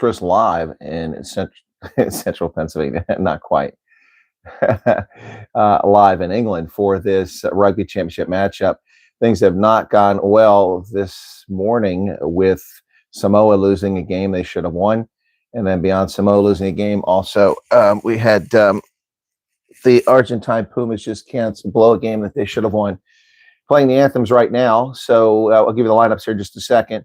Chris live in central Pennsylvania, not quite, live in England for this rugby championship matchup. Things have not gone well this morning with Samoa losing a game they should have won. And then beyond Samoa losing a game, also we had the Argentine Pumas just blow a game that they should have won. Playing the anthems right now, so I'll give you the lineups here in just a second.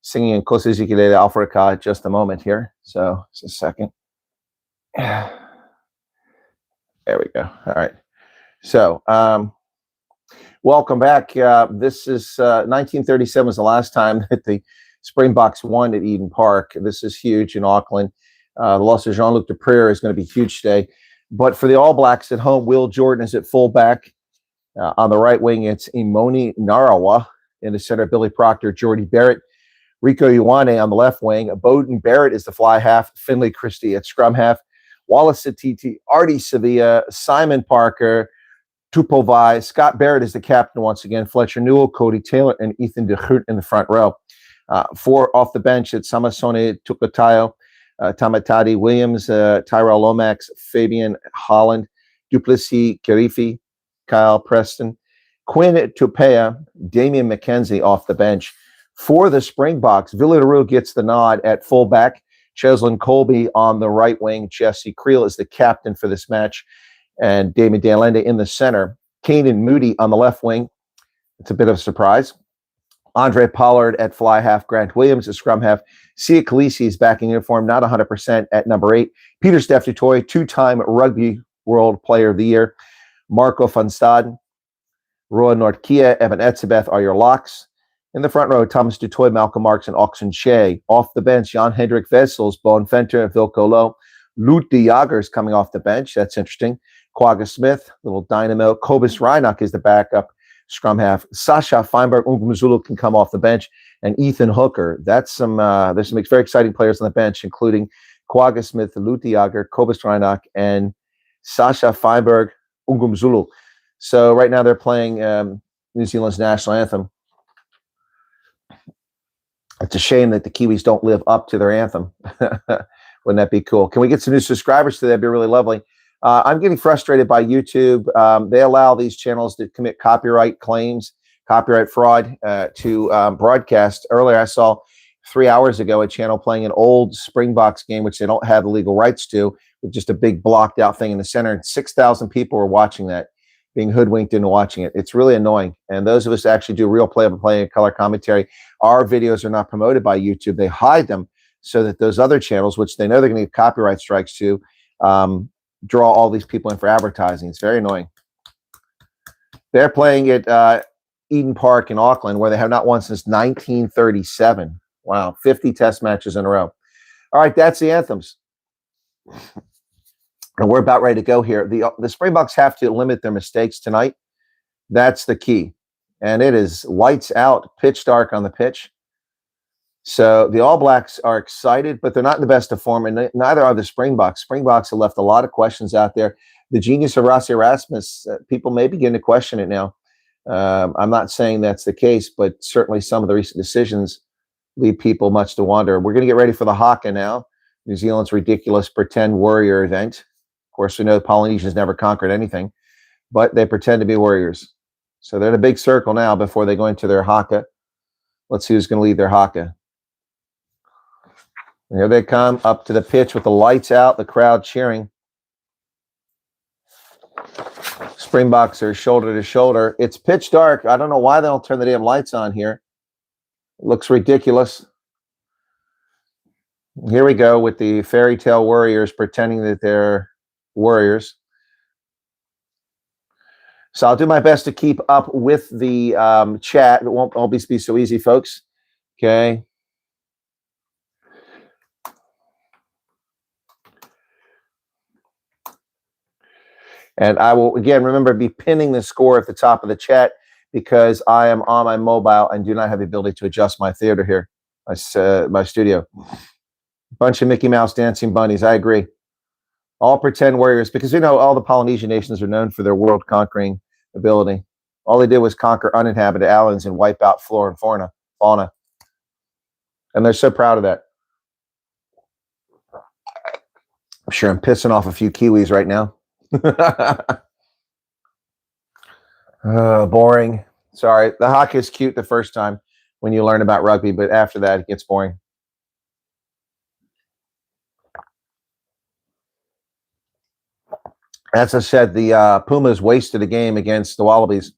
Singing in Cosas Ukulele Africa just a moment here. So just a second. There we go. All right. So welcome back. This is 1937 was the last time that the Springboks won at Eden Park. This is huge in Auckland. The loss of Jean-Luc Deprere is going to be huge today. But for the All Blacks at home, Will Jordan is at fullback. On the right wing, it's Imoni Narawa. In the center, Billy Proctor, Jordy Barrett, Rico Ioane on the left wing. Bowden Barrett is the fly half. Finley Christie at scrum half. Wallace Satiti, Artie Sevilla, Simon Parker, Tupovai. Scott Barrett is the captain once again. Fletcher Newell, Cody Taylor, and Ethan de Groot in the front row. 4 off the bench, it's Samasone Tukatayo, Tamatadi Williams, Tyrell Lomax, Fabian Holland, Duplessis Karifi, Kyle Preston, Quinn Tupea, Damian McKenzie off the bench. For the Springboks, Villarreal gets the nod at fullback. Cheslin Colby on the right wing. Jesse Creel is the captain for this match. And Damon Dalende in the center. Kanan Moody on the left wing. It's a bit of a surprise. Andre Pollard at fly half. Grant Williams at scrum half. Sia Khaleesi is back in uniform, not 100% at number 8. Peter Steph Dutoy, 2-time Rugby World Player of the Year. Marco van Staden, Roa Nordkia, Evan Etzebeth are your locks. In the front row, Thomas Dutoy, Malcolm Marks, and Oxen Shea. Off the bench, Jan Hendrik Vessels, Bowen Fenter, Vilko Low. Lut de Jager is coming off the bench. That's interesting. Quagga Smith, little dynamo. Kobus Reinach is the backup scrum half. Sasha Feinberg, Ungumzulu can come off the bench. And Ethan Hooker. That's there's some very exciting players on the bench, including Quagga Smith, Lut de Jager, Kobus Reinach, and Sasha Feinberg, Ungumzulu. So right now they're playing New Zealand's national anthem. It's a shame that the Kiwis don't live up to their anthem. Wouldn't that be cool? Can we get some new subscribers today? That'd be really lovely. I'm getting frustrated by YouTube. They allow these channels to commit copyright claims, copyright fraud to broadcast. Earlier, I saw 3 hours ago a channel playing an old Springboks game, which they don't have the legal rights to, with just a big blocked out thing in the center. And 6,000 people were watching that, being hoodwinked into watching it. It's really annoying. And those of us that actually do real play-by-play and color commentary, our videos are not promoted by YouTube. They hide them so that those other channels, which they know they're going to get copyright strikes to, draw all these people in for advertising. It's very annoying. They're playing at Eden Park in Auckland, where they have not won since 1937. Wow, 50 test matches in a row. All right, that's the anthems. And we're about ready to go here. The Springboks have to limit their mistakes tonight. That's the key. And it is lights out, pitch dark on the pitch. So the All Blacks are excited, but they're not in the best of form, and neither are the Springboks. Springboks have left a lot of questions out there. The genius of Rossi Erasmus, people may begin to question it now. I'm not saying that's the case, but certainly some of the recent decisions leave people much to wonder. We're going to get ready for the haka now, New Zealand's ridiculous pretend warrior event. Of course, we know the Polynesians never conquered anything, but they pretend to be warriors. So they're in a big circle now before they go into their haka. Let's see who's going to lead their haka. And here they come up to the pitch with the lights out, the crowd cheering. Springboks are shoulder to shoulder. It's pitch dark. I don't know why they don't turn the damn lights on here. It looks ridiculous. Here we go with the fairy tale warriors pretending that they're warriors. So I'll do my best to keep up with the chat. It won't always be so easy, folks. Okay. And I will, again, remember, be pinning the score at the top of the chat because I am on my mobile and do not have the ability to adjust my theater here, my studio. Bunch of Mickey Mouse dancing bunnies. I agree. All pretend warriors, because you know all the Polynesian nations are known for their world conquering ability. All they did was conquer uninhabited islands and wipe out flora and fauna. And they're so proud of that. I'm sure I'm pissing off a few Kiwis right now. Boring. Sorry. The hockey is cute the first time when you learn about rugby, but after that, it gets boring. As I said, the Pumas wasted a game against the Wallabies.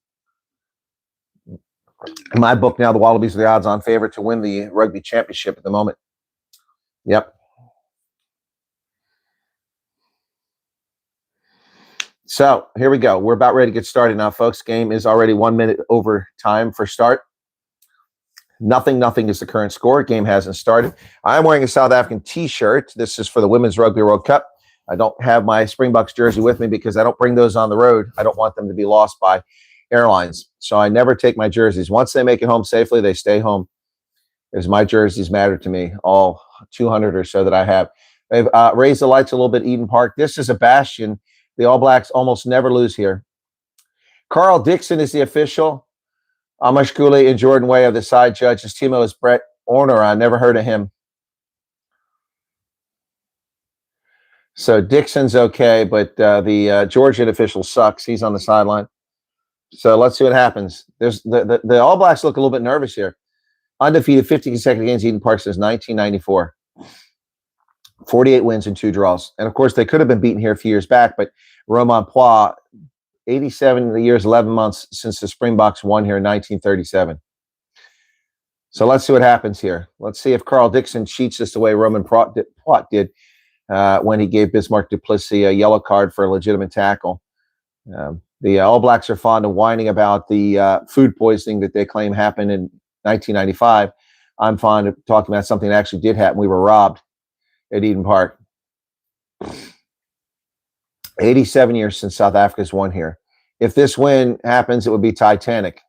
In my book now, the Wallabies are the odds-on favorite to win the rugby championship at the moment. Yep. So here we go. We're about ready to get started now, folks. Game is already 1 minute over time for start. Nothing is the current score. Game hasn't started. I'm wearing a South African t-shirt. This is for the Women's Rugby World Cup. I don't have my Springboks jersey with me because I don't bring those on the road. I don't want them to be lost by airlines. So I never take my jerseys. Once they make it home safely, they stay home. Because my jerseys matter to me, all 200 or so that I have. They've raised the lights a little bit, Eden Park. This is a bastion. The All Blacks almost never lose here. Carl Dixon is the official. Amish Cooley and Jordan Way are the side judges. Timo is Brett Orner. I never heard of him. So Dixon's okay, but the Georgian official sucks. He's on the sideline. So let's see what happens. There's the All Blacks look a little bit nervous here. Undefeated 50 consecutive games, Eden Park since 1994. 48 wins and 2 draws. And, of course, they could have been beaten here a few years back, but Romain Poix, 87 years, 11 months since the Springboks won here in 1937. So let's see what happens here. Let's see if Carl Dixon cheats this the way Romain Poix did when he gave Bismarck Duplessis a yellow card for a legitimate tackle. The All Blacks are fond of whining about the food poisoning that they claim happened in 1995. I'm fond of talking about something that actually did happen. We were robbed at Eden Park. 87 years since South Africa's won here. If this win happens, it would be Titanic.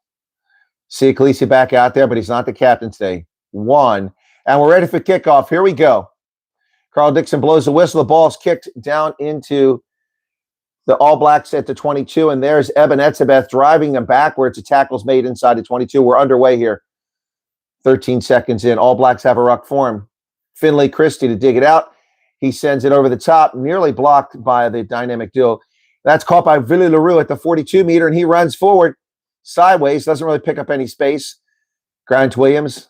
See Khaleesi back out there, but he's not the captain today. 1. And we're ready for kickoff. Here we go. Carl Dixon blows the whistle. The ball's kicked down into the All Blacks at the 22, and there's Eben Etzebeth driving them backwards. The tackle's made inside the 22. We're underway here. 13 seconds in. All Blacks have a ruck form. Finlay Christie to dig it out. He sends it over the top, nearly blocked by the dynamic duo. That's caught by Willie Leroux at the 42-meter, and he runs forward sideways, doesn't really pick up any space. Grant Williams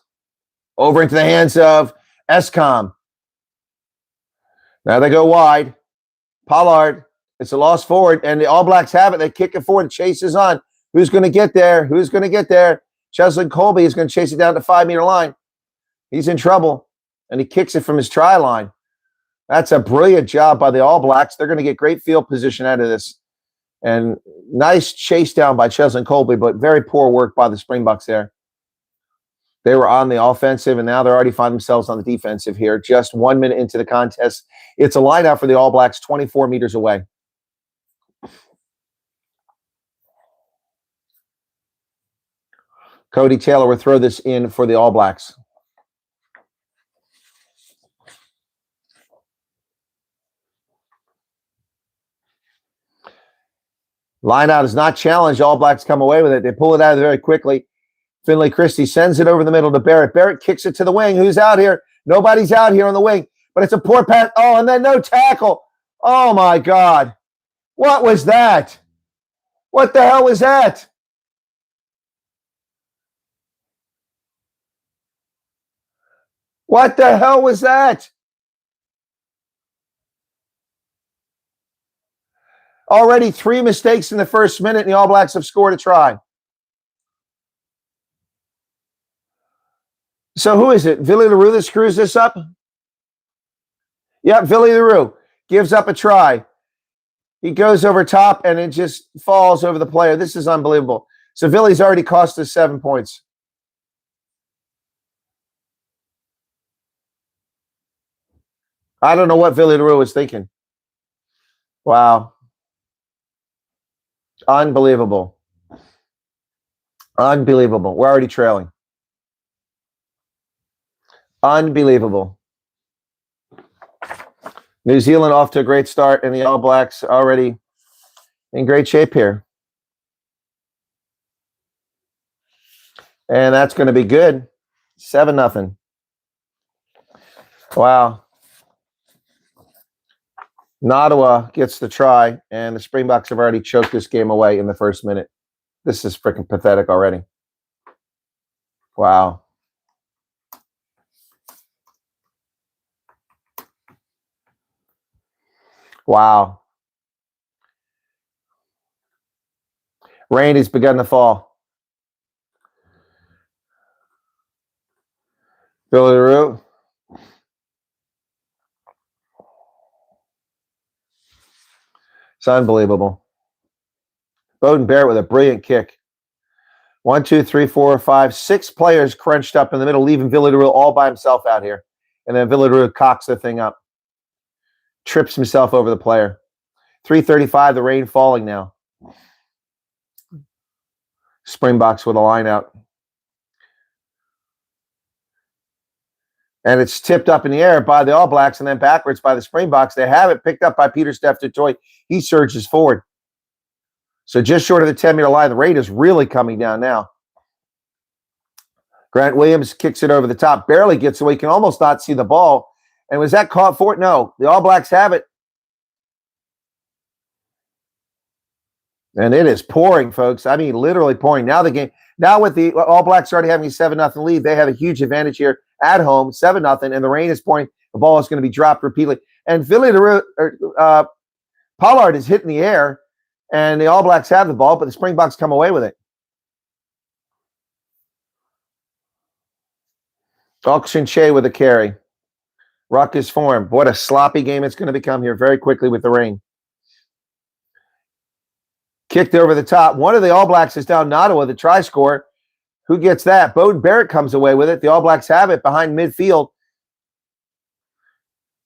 over into the hands of Escom. Now they go wide. Pollard, it's a loss forward, and the All Blacks have it. They kick it forward. Chase is on. Who's going to get there? Who's going to get there? Cheslin Colby is going to chase it down the 5-meter line. He's in trouble, and he kicks it from his try line. That's a brilliant job by the All Blacks. They're going to get great field position out of this. And nice chase down by Cheslin Colby, but very poor work by the Springboks there. They were on the offensive, and now they're already finding themselves on the defensive here. Just 1 minute into the contest. It's a line out for the All Blacks, 24 meters away. Cody Taylor will throw this in for the All Blacks. Line out is not challenged. All Blacks come away with it. They pull it out very quickly. Finlay Christie sends it over the middle to Barrett. Barrett kicks it to the wing. Who's out here? Nobody's out here on the wing, but it's a poor pass. Oh, and then no tackle. Oh, my God. What was that? What the hell was that? What the hell was that? Already 3 mistakes in the first minute, and the All Blacks have scored a try. So who is it? Willie Leroux that screws this up? Yep, Willie Leroux gives up a try. He goes over top, and it just falls over the player. This is unbelievable. So Willie's already cost us 7 points. I don't know what Willie Leroux was thinking. Wow. Unbelievable. Unbelievable. We're already trailing. Unbelievable. New Zealand off to a great start, and the All Blacks already in great shape here. And that's going to be good. 7-0. Wow. Nottawa gets the try, and the Springboks have already choked this game away in the first minute. This is freaking pathetic already. Wow. Wow. Rain has begun to fall. Billy Rue. It's unbelievable. Beauden Barrett with a brilliant kick. 1, 2, 3, 4, 5, 6 players crunched up in the middle, leaving Villarreal all by himself out here. And then Villarreal cocks the thing up. Trips himself over the player. 3:35, the rain falling now. Springboks with a line out. And it's tipped up in the air by the All Blacks and then backwards by the Springboks. They have it picked up by Peter Steph Dutoit. He surges forward. So just short of the 10-meter line, the rain is really coming down now. Grant Williams kicks it over the top, barely gets away, can almost not see the ball. And was that caught for it? No, the All Blacks have it. And it is pouring, folks. I mean, literally pouring. Now with the All Blacks already having a 7-0 lead, they have a huge advantage here at home, 7-0, and the rain is pouring. The ball is going to be dropped repeatedly. And Pollard is hitting the air, and the All Blacks have the ball, but the Springboks come away with it. Auction Shea with a carry. Ruck is formed. What a sloppy game it's going to become here very quickly with the rain. Kicked over the top. One of the All Blacks is down Nottawa, the try scorer. Who gets that? Beauden Barrett comes away with it. The All Blacks have it behind midfield.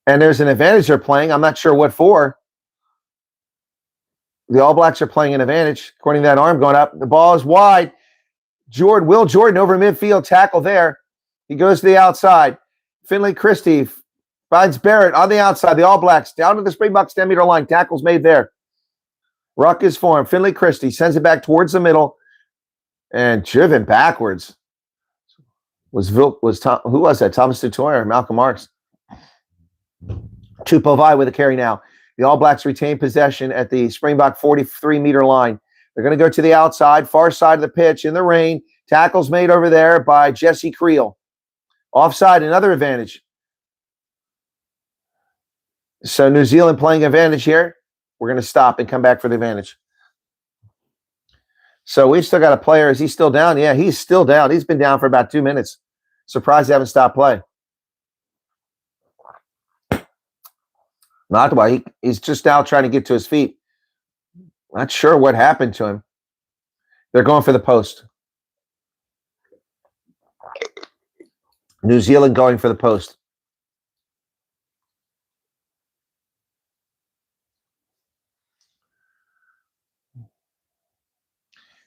And there's an advantage they're playing. I'm not sure what for. The All Blacks are playing an advantage. According to that arm going up. The ball is wide. Will Jordan over midfield. Tackle there. He goes to the outside. Finley Christie finds Barrett on the outside. The All Blacks down to the Springboks 10-meter line. Tackle's made there. Ruck is formed. Finley Christie sends it back towards the middle and driven backwards. Who was that? Thomas Dutoit or Malcolm Marks? Tupovai with a carry now. The All Blacks retain possession at the Springbok 43-meter line. They're going to go to the outside, far side of the pitch in the rain. Tackles made over there by Jesse Creel. Offside, another advantage. So New Zealand playing advantage here. We're going to stop and come back for the advantage. So we've still got a player. Is he still down? Yeah, he's still down. He's been down for about 2 minutes. Surprised they haven't stopped play. Not why he's just now trying to get to his feet. Not sure what happened to him. They're going for the post. New Zealand going for the post.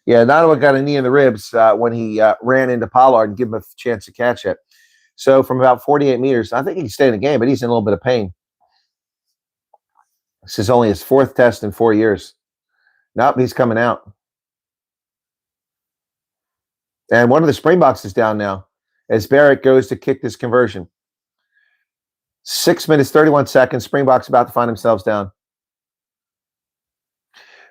Yeah, Nottawa got a knee in the ribs when he ran into Pollard and give him a chance to catch it. So from about 48 meters, I think he can stay in the game, but he's in a little bit of pain. This is only his 4th test in 4 years. Nope, he's coming out. And one of the Springboks is down now as Barrett goes to kick this conversion. 6 minutes, 31 seconds. Springboks about to find themselves down.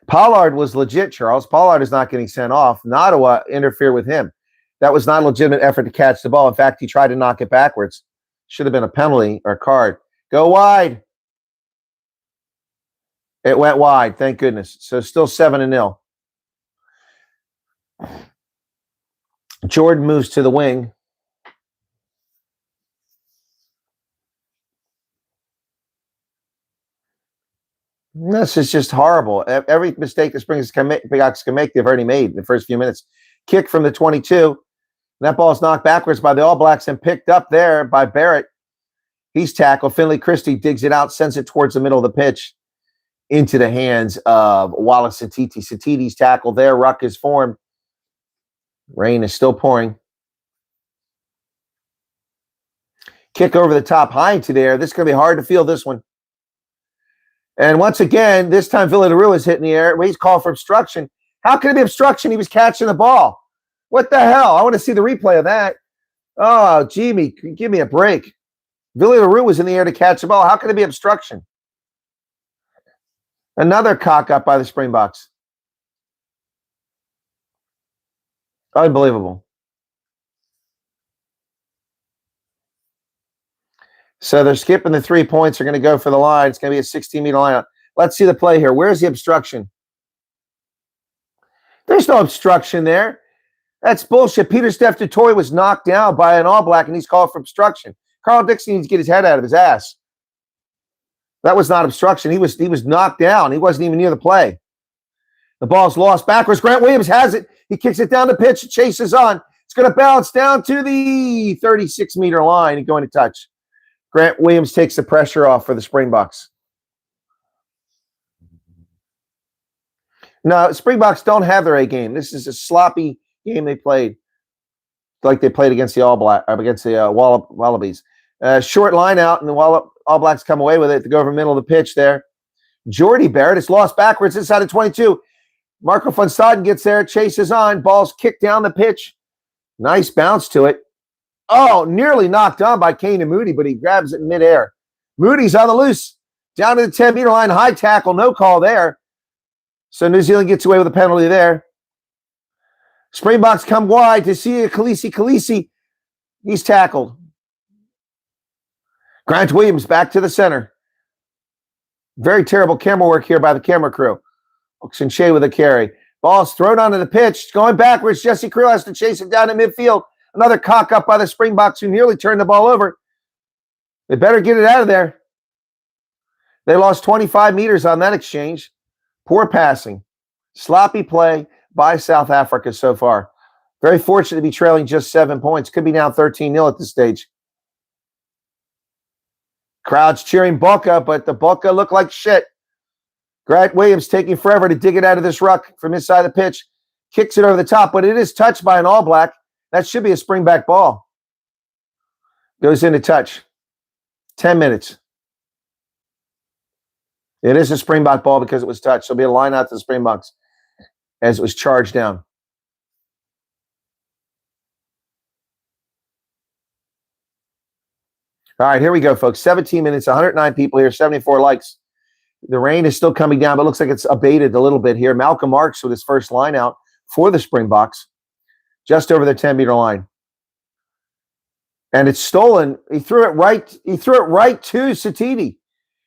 Pollard was legit, Charles. Pollard is not getting sent off. Nottawa interfered with him. That was not a legitimate effort to catch the ball. In fact, he tried to knock it backwards. Should have been a penalty or a card. Go wide. It went wide, thank goodness. So still 7-0. Jordan moves to the wing. This is just horrible. Every mistake the Springboks can make, they've already made in the first few minutes. Kick from the 22. That ball is knocked backwards by the All Blacks and picked up there by Barrett. He's tackled. Finley Christie digs it out, sends it towards the middle of the pitch into the hands of Wallace Satiti. Satiti's tackled there. Ruck is formed. Rain is still pouring. Kick over the top high into the air. This is going to be hard to feel this one. And once again, this time Villarreal is hitting the air. He's called for obstruction. How can it be obstruction? He was catching the ball. What the hell? I want to see the replay of that. Oh, Jimmy, give me a break. Villarreal was in the air to catch the ball. How can it be obstruction? Another cock up by the Springboks. Unbelievable. So they're skipping the 3 points. They're going to go for the line. It's going to be a 16-meter line. Let's see the play here. Where's the obstruction? There's no obstruction there. That's bullshit. Peter Steph Dutoy was knocked down by an All Black, and he's called for obstruction. Carl Dixon needs to get his head out of his ass. That was not obstruction. He was knocked down. He wasn't even near the play. The ball's lost backwards. Grant Williams has it. He kicks it down the pitch. Chases on. It's going to bounce down to the 36-meter line and going to touch. Grant Williams takes the pressure off for the Springboks. No, Springboks don't have their A game. This is a sloppy game they played, like they played against the Wallabies. Short line out, and the All Blacks come away with it to go over the middle of the pitch there. Jordy Barrett is lost backwards inside of 22. Marco van Staden gets there, chases on. Ball's kicked down the pitch. Nice bounce to it. Oh, nearly knocked on by Kane and Moody, but he grabs it in midair. Moody's on the loose. Down to the 10-meter line. High tackle. No call there. So New Zealand gets away with a penalty there. Springboks come wide to see Khaleesi. Khaleesi, he's tackled. Grant Williams back to the center. Very terrible camera work here by the camera crew. Oxenche with a carry. Ball's thrown onto the pitch. It's going backwards. Jesse Creel has to chase it down to midfield. Another cock up by the Springboks, who nearly turned the ball over. They better get it out of there. They lost 25 meters on that exchange. Poor passing. Sloppy play by South Africa so far. Very fortunate to be trailing just 7 points. Could be now 13-0 at this stage. Crowd's cheering Boca, but the Boca look like shit. Grant Williams taking forever to dig it out of this ruck from inside the pitch. Kicks it over the top, but it is touched by an All Black. That should be a Springback ball. Goes into touch. 10 minutes. It is a Springbok ball because it was touched. There'll be a line out to the Springboks as it was charged down. All right, here we go, folks. 17 minutes, 109 people here, 74 likes. The rain is still coming down, but it looks like it's abated a little bit here. Malcolm Marks with his first line out for the Springboks, just over the 10-meter line. And it's stolen. He threw it right to Satiti.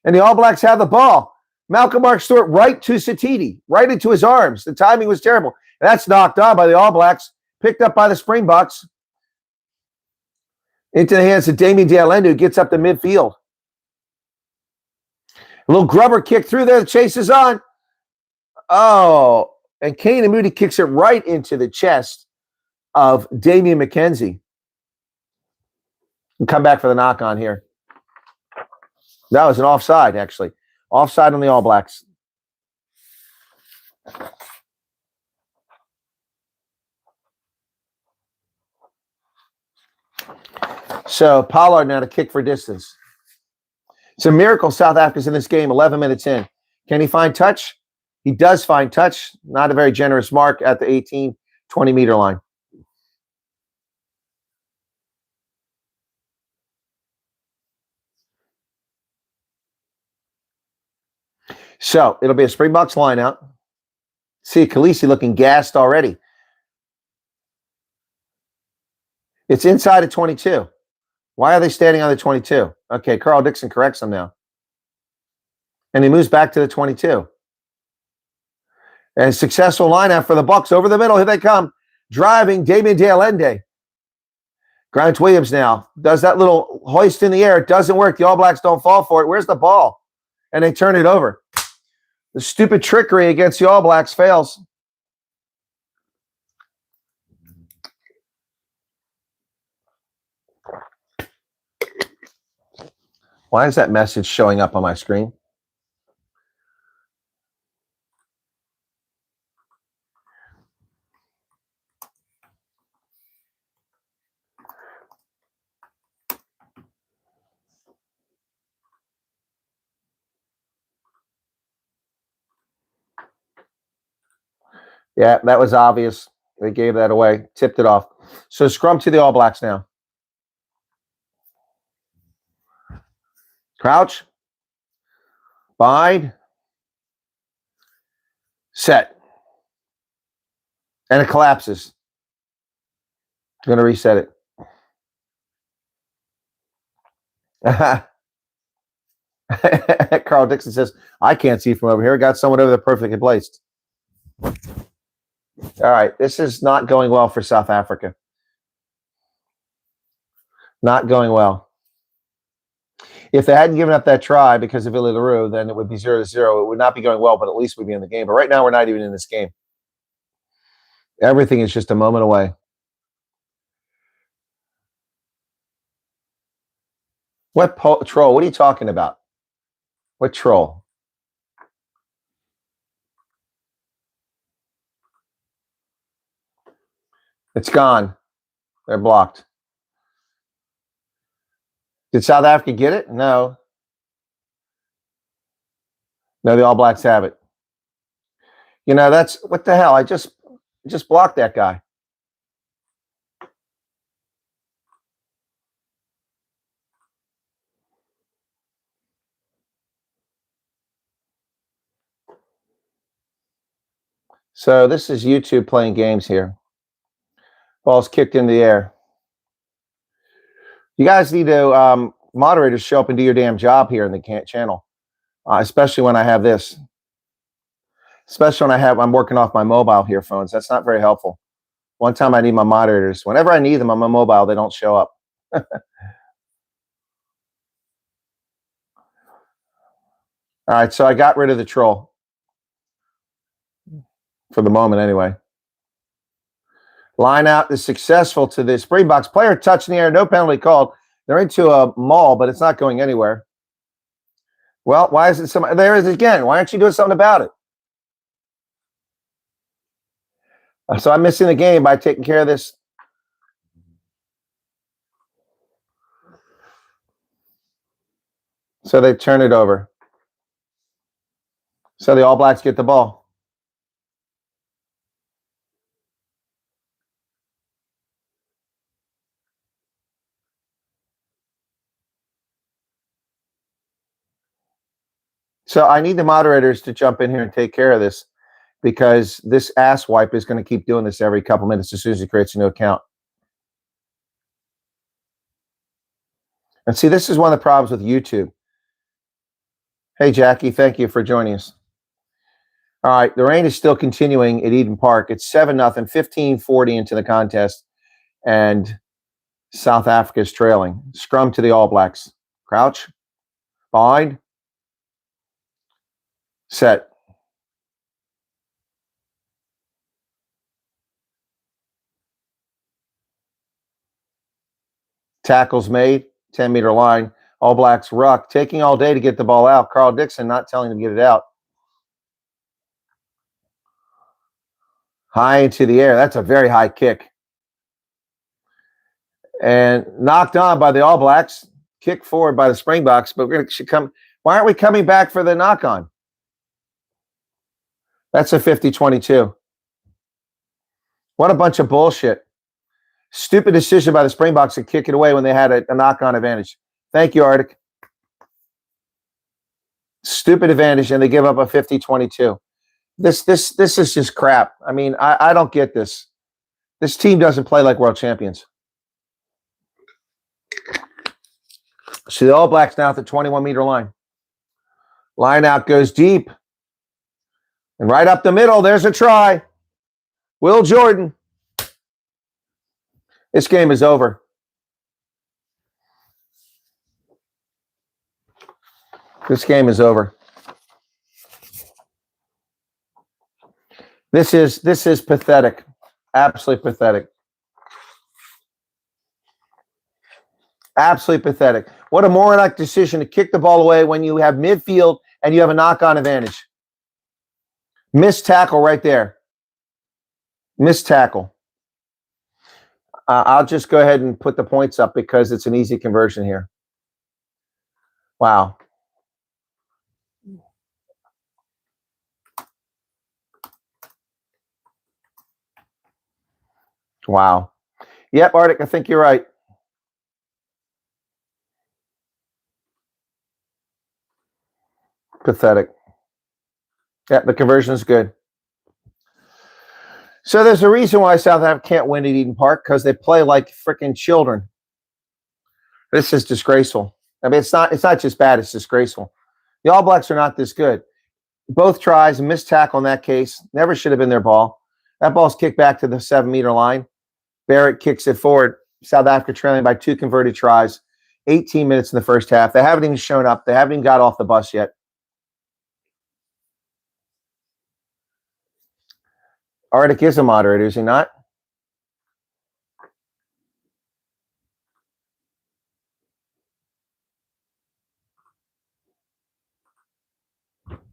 And the All Blacks have the ball. Malcolm Marks threw it right to Satiti, right into his arms. The timing was terrible. And that's knocked on by the All Blacks, picked up by the Springboks. Into the hands of Damien Dealendo, who gets up to midfield. A little grubber kick through there. The chase is on. Oh, and Kane and Moody kicks it right into the chest of Damian McKenzie. And come back for the knock on here. That was an offside, actually. Offside on the All Blacks. So Pollard now to kick for distance. It's a miracle South Africa's in this game, 11 minutes in. Can he find touch? He does find touch. Not a very generous mark at the 18, 20-meter line. So it'll be a Springboks line out. See Khaleesi looking gassed already. It's inside of 22. Why are they standing on the 22? Okay, Carl Dixon corrects them now. And he moves back to the 22. And successful lineout for the Bucks over the middle. Here they come. Driving Damien Dealende. Grant Williams now does that little hoist in the air. It doesn't work. The All Blacks don't fall for it. Where's the ball? And they turn it over. The stupid trickery against the All Blacks fails. Why is that message showing up on my screen? Yeah, that was obvious. They gave that away, tipped it off. So scrum to the All Blacks now. Crouch. Bide. Set. And it collapses. I'm going to reset it. Carl Dixon says, I can't see from over here. Got someone over there perfectly placed. All right. This is not going well for South Africa. Not going well. If they hadn't given up that try because of Illy LaRue, then it would be 0-0. It would not be going well, but at least we'd be in the game. But right now, we're not even in this game. Everything is just a moment away. What troll? What are you talking about? What troll? It's gone. They're blocked. Did South Africa get it? No. No, the All Blacks have it. You know, that's what the hell. I just blocked that guy. So this is YouTube playing games here. Ball's kicked in the air. You guys need to, moderators, show up and do your damn job here in the channel, especially when I have this. Especially when I'm working off my mobile here phones. That's not very helpful. One time I need my moderators. Whenever I need them on my mobile, they don't show up. All right, so I got rid of the troll. For the moment, anyway. Line out is successful to the Springboks. Player touch in the air, no penalty called. They're into a maul, but it's not going anywhere. Well, why is it there it is again. Why aren't you doing something about it? So I'm missing the game by taking care of this. So they turn it over. So the All Blacks get the ball. So I need the moderators to jump in here and take care of this, because this ass wipe is going to keep doing this every couple minutes as soon as he creates a new account. And see, this is one of the problems with YouTube. Hey, Jackie, thank you for joining us. All right, the rain is still continuing at Eden Park. It's 7-0, 15:40 into the contest, and South Africa is trailing. Scrum to the All Blacks. Crouch. Bind. Set. Tackles made. 10-meter line. All Blacks ruck. Taking all day to get the ball out. Carl Dixon not telling him to get it out. High into the air. That's a very high kick. And knocked on by the All Blacks. Kick forward by the Springboks. But why aren't we coming back for the knock on? That's a 50-22. What a bunch of bullshit. Stupid decision by the Springboks to kick it away when they had a knock-on advantage. Thank you, Arctic. Stupid advantage, and they give up a 50-22. This is just crap. I mean, I don't get this. This team doesn't play like world champions. See, the All Blacks now at the 21-meter line. Line out goes deep. And right up the middle, there's a try. Will Jordan. This game is over. This game is over. This is pathetic. Absolutely pathetic. Absolutely pathetic. What a moronic decision to kick the ball away when you have midfield and you have a knock-on advantage. Missed tackle right there. Missed tackle. I'll just go ahead and put the points up because it's an easy conversion here. Wow. Wow. Yep, Arctic, I think you're right. Pathetic. Yeah, the conversion is good. So there's a reason why South Africa can't win at Eden Park, because they play like freaking children. This is disgraceful. I mean, it's not just bad, it's disgraceful. The All Blacks are not this good. Both tries, a missed tackle in that case. Never should have been their ball. That ball's kicked back to the 7-meter line. Barrett kicks it forward. South Africa trailing by 2 converted tries. 18 minutes in the first half. They haven't even shown up. They haven't even got off the bus yet. Arctic is a moderator, is he not?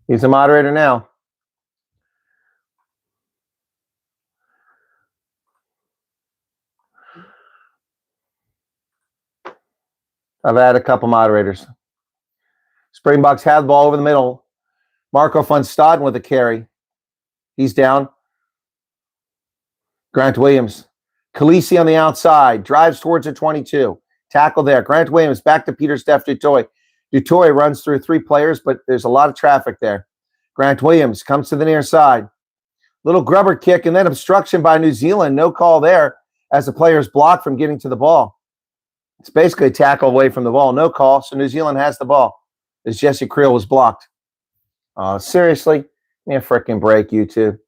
He's a moderator now. I've had a couple moderators. Springboks had the ball over the middle. Marco van Staden with a carry. He's down. Grant Williams. Khaleesi on the outside. Drives towards the 22. Tackle there. Grant Williams back to Peter Steph Dutoy. Dutoy runs through 3 players, but there's a lot of traffic there. Grant Williams comes to the near side. Little grubber kick and then obstruction by New Zealand. No call there as the player's blocked from getting to the ball. It's basically a tackle away from the ball. No call, so New Zealand has the ball as Jesse Creel was blocked. Seriously? Give me a freaking break, you two.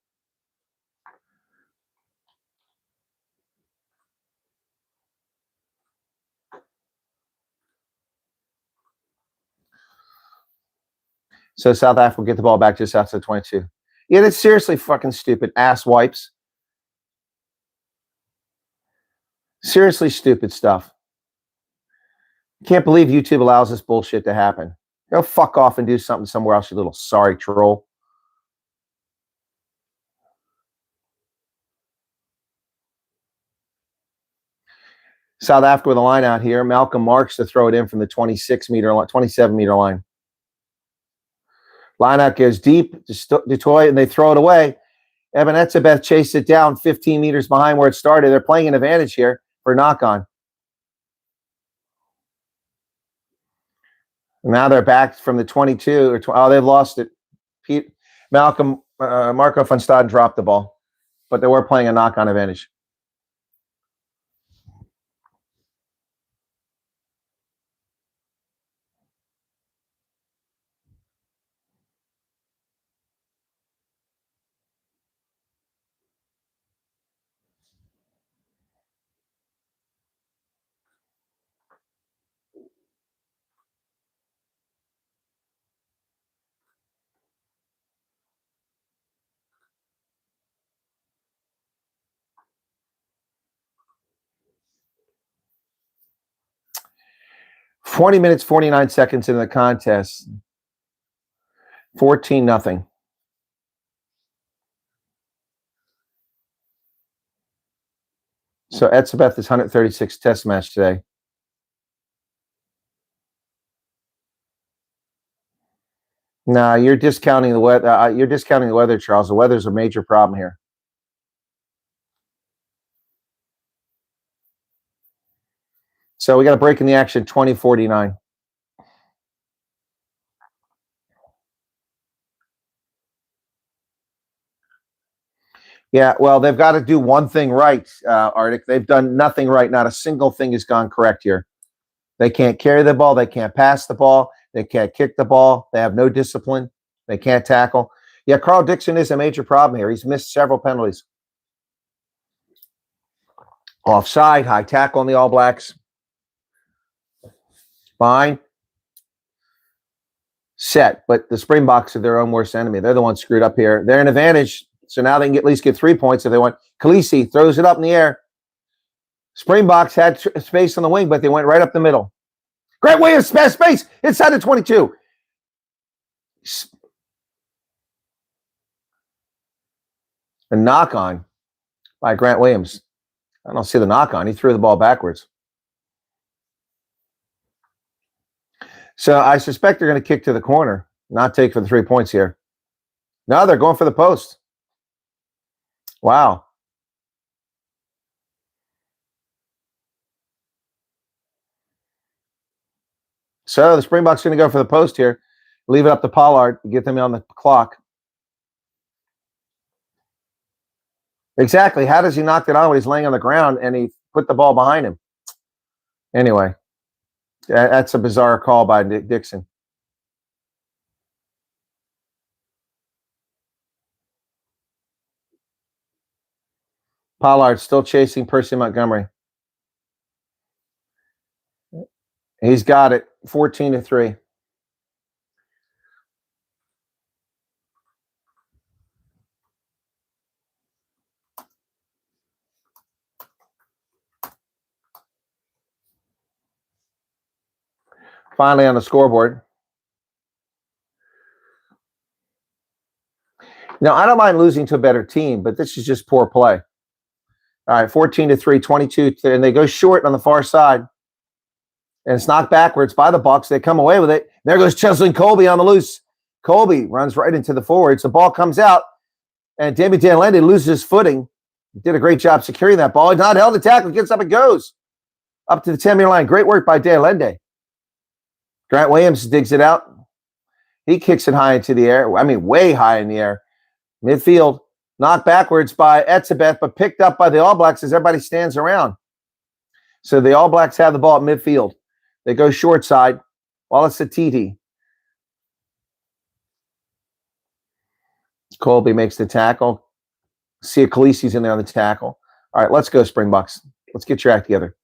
So South Africa will get the ball back just outside 22. Yeah, that's seriously fucking stupid. Ass wipes. Seriously stupid stuff. Can't believe YouTube allows this bullshit to happen. Go fuck off and do something somewhere else, you little sorry troll. South Africa with a line out here. Malcolm Marks to throw it in from the 26-meter line, 27-meter line. Line out goes deep to Dutoy, and they throw it away. Eben Etzebeth chased it down 15 meters behind where it started. They're playing an advantage here for knock-on. Now they're back from the 22. They've lost it. Marco van Staden dropped the ball, but they were playing a knock-on advantage. $20 minutes, 49 seconds into the contest. 14-0. So Etzebeth is 136 test match today. No, you're discounting the weather. You're discounting the weather, Charles. The weather's a major problem here. So we got a break in the action, 20:49. Yeah, well, they've got to do one thing right, Arctic. They've done nothing right. Not a single thing has gone correct here. They can't carry the ball. They can't pass the ball. They can't kick the ball. They have no discipline. They can't tackle. Yeah, Carl Dixon is a major problem here. He's missed several penalties. Offside, high tackle on the All Blacks. Fine. Set, but the Springboks are their own worst enemy. They're the ones screwed up here. They're an advantage, so now they can at least get 3 points if they want. Khaleesi throws it up in the air. Springboks had space on the wing, but they went right up the middle. Grant Williams, space inside the 22. A knock on by Grant Williams. I don't see the knock on. He threw the ball backwards. So I suspect they're going to kick to the corner, not take for the 3 points here. No, they're going for the post. Wow. So the Springboks are going to go for the post here. Leave it up to Pollard to get them on the clock. Exactly. How does he knock it on when he's laying on the ground and he put the ball behind him? Anyway, that's a bizarre call by Dixon. Pollard still chasing Percy Montgomery. He's got it. 14-3. Finally on the scoreboard. Now, I don't mind losing to a better team, but this is just poor play. All right, 14-3, 22, and they go short on the far side. And it's knocked backwards by the Bucks. They come away with it. There goes Cheslin Colby on the loose. Colby runs right into the forwards. The ball comes out, and David Danlende loses his footing. He did a great job securing that ball. He's not held to tackle. Gets up and goes. Up to the 10-meter line. Great work by Danlende. Grant Williams digs it out. He kicks it high into the air. I mean, way high in the air. Midfield. Knocked backwards by Etzebeth, but picked up by the All Blacks as everybody stands around. So the All Blacks have the ball at midfield. They go short side. Wallace Atiti. Colby makes the tackle. See Khaleesi's in there on the tackle. All right, let's go, Springboks. Let's get your act together.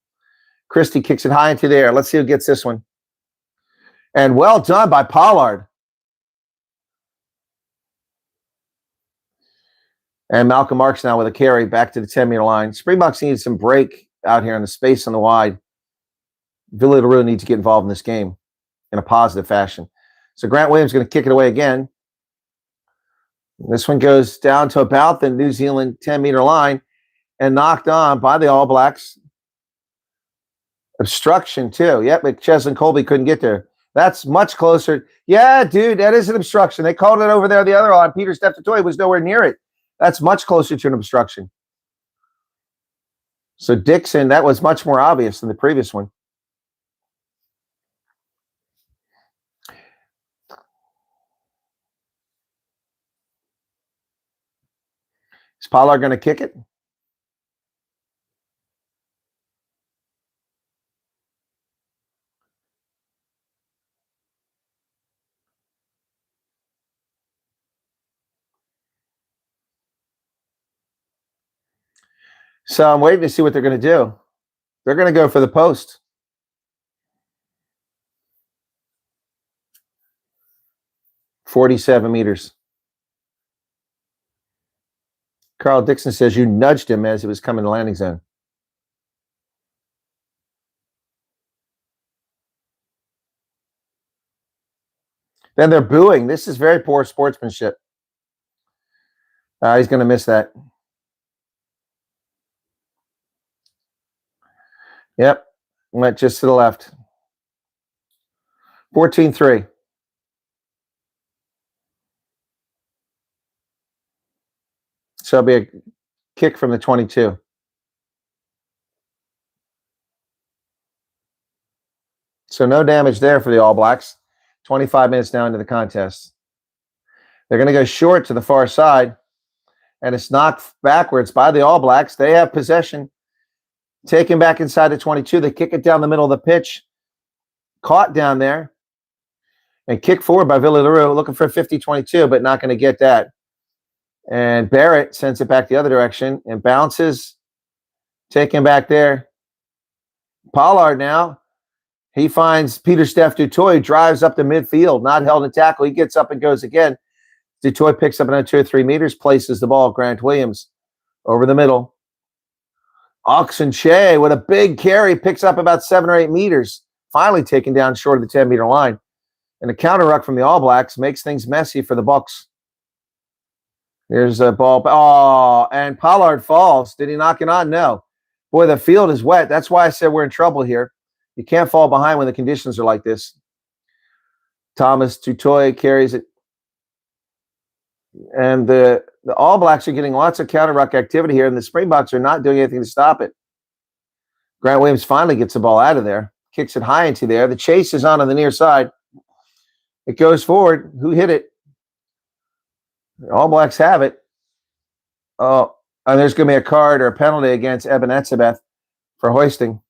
Christie kicks it high into the air. Let's see who gets this one. And well done by Pollard. And Malcolm Marks now with a carry back to the 10-meter line. Springboks need some break out here in the space on the wide. Billy LaRue needs to get involved in this game in a positive fashion. So Grant Williams is going to kick it away again. This one goes down to about the New Zealand 10-meter line and knocked on by the All Blacks. Obstruction, too. Yep, but Cheslin Colby couldn't get there. That's much closer. Yeah, dude, that is an obstruction. They called it over there the other line. Peter Steph-Toy was nowhere near it. That's much closer to an obstruction. So Dixon, that was much more obvious than the previous one. Is Pollard going to kick it? So I'm waiting to see what they're going to do. They're going to go for the post. .47 meters. Carl Dixon says you nudged him as he was coming to landing zone. Then they're booing. This is very poor sportsmanship. He's going to miss that. Yep. Went just to the left. 14-3. So it'll be a kick from the 22. So no damage there for the All Blacks. 25 minutes now into the contest. They're going to go short to the far side, and it's knocked backwards by the All Blacks. They have possession. Taken back inside the 22. They kick it down the middle of the pitch. Caught down there. And kicked forward by Billy LaRue, looking for a 50-22, but not going to get that. And Barrett sends it back the other direction and bounces. Taken back there. Pollard now. He finds Peter Steph Dutoy, drives up the midfield, not held in tackle. He gets up and goes again. Dutoy picks up another 2 or 3 meters, places the ball. Grant Williams over the middle. Oxenche with a big carry, picks up about 7 or 8 meters, finally taken down short of the 10-meter line. And a counter ruck from the All Blacks makes things messy for the Bucks. Here's a ball. Oh, and Pollard falls. Did he knock it on? No. Boy, the field is wet. That's why I said we're in trouble here. You can't fall behind when the conditions are like this. Thomas Dutoy carries it. And the All Blacks are getting lots of counter ruck activity here, and the Springboks are not doing anything to stop it. Grant Williams finally gets the ball out of there, kicks it high into there. The chase is on the near side. It goes forward. Who hit it? The All Blacks have it. Oh, And there's going to be a card or a penalty against Eben Etzebeth for hoisting.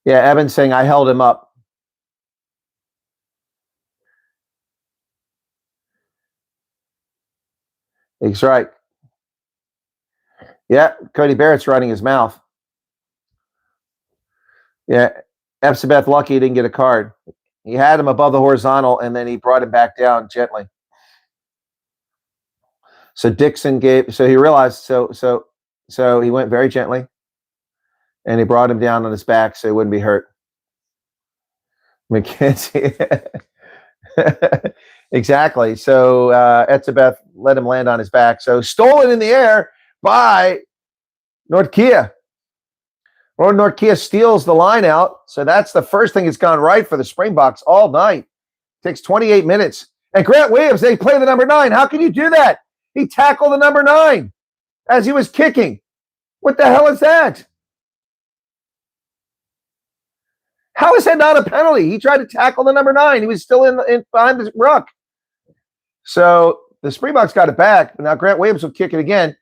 Yeah, Eben's saying I held him up. He's right. Yeah, Cody Barrett's running his mouth. Yeah, Etzebeth lucky he didn't get a card. He had him above the horizontal, and then he brought him back down gently. So Dixon gave. So he realized. So he went very gently, and he brought him down on his back so he wouldn't be hurt. McKenzie. Exactly. So Etzebeth let him land on his back. So stolen in the air by Nordkia. Lord Nordkia steals the line out. So that's the first thing that's gone right for the Springboks all night. Takes 28 minutes. And Grant Williams, they play the number 9. How can you do that? He tackled the number 9 as he was kicking. What the hell is that? How is that not a penalty? He tried to tackle the number 9. He was still in behind the ruck. So the Springboks got it back. But now Grant Williams will kick it again.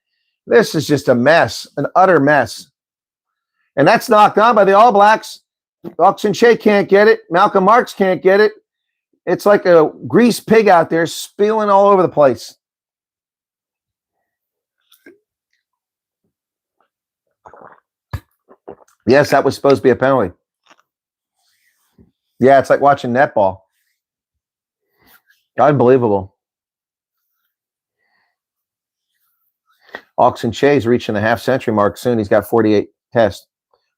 This is just a mess, an utter mess. And that's knocked on by the All Blacks. Oxen Shea can't get it. Malcolm Marks can't get it. It's like a greased pig out there spilling all over the place. Yes, that was supposed to be a penalty. Yeah, it's like watching netball. Unbelievable. Oxen Shea's reaching the half-century mark soon. He's got 48 tests.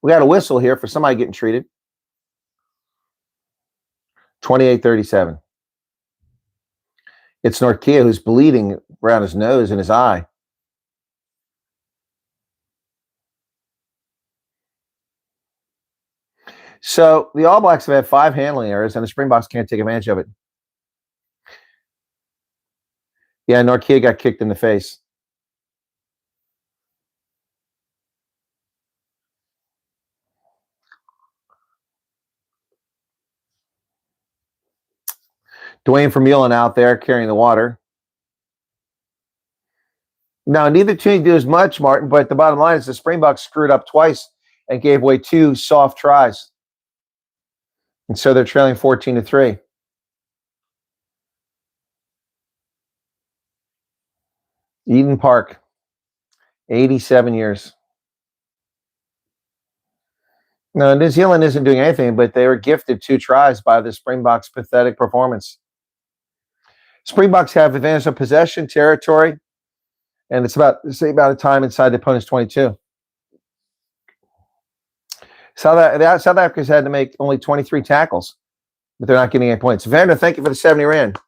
We got a whistle here for somebody getting treated. 28-37. It's Nordkia who's bleeding around his nose and his eye. So the All Blacks have had 5 handling errors, and the Springboks can't take advantage of it. Yeah, Nordkia got kicked in the face. Dwayne Vermeulen out there carrying the water. Now, neither team do as much, Martin, but the bottom line is the Springboks screwed up twice and gave away 2 soft tries. And so they're trailing 14-3. Eden Park, 87 years. No, New Zealand isn't doing anything, but they were gifted 2 tries by the Springboks' pathetic performance. Springboks have advantage of possession, territory, and it's about the same amount of time inside the opponent's 22. South Africa's had to make only 23 tackles, but they're not getting any points. Vander, thank you for the 70 rand.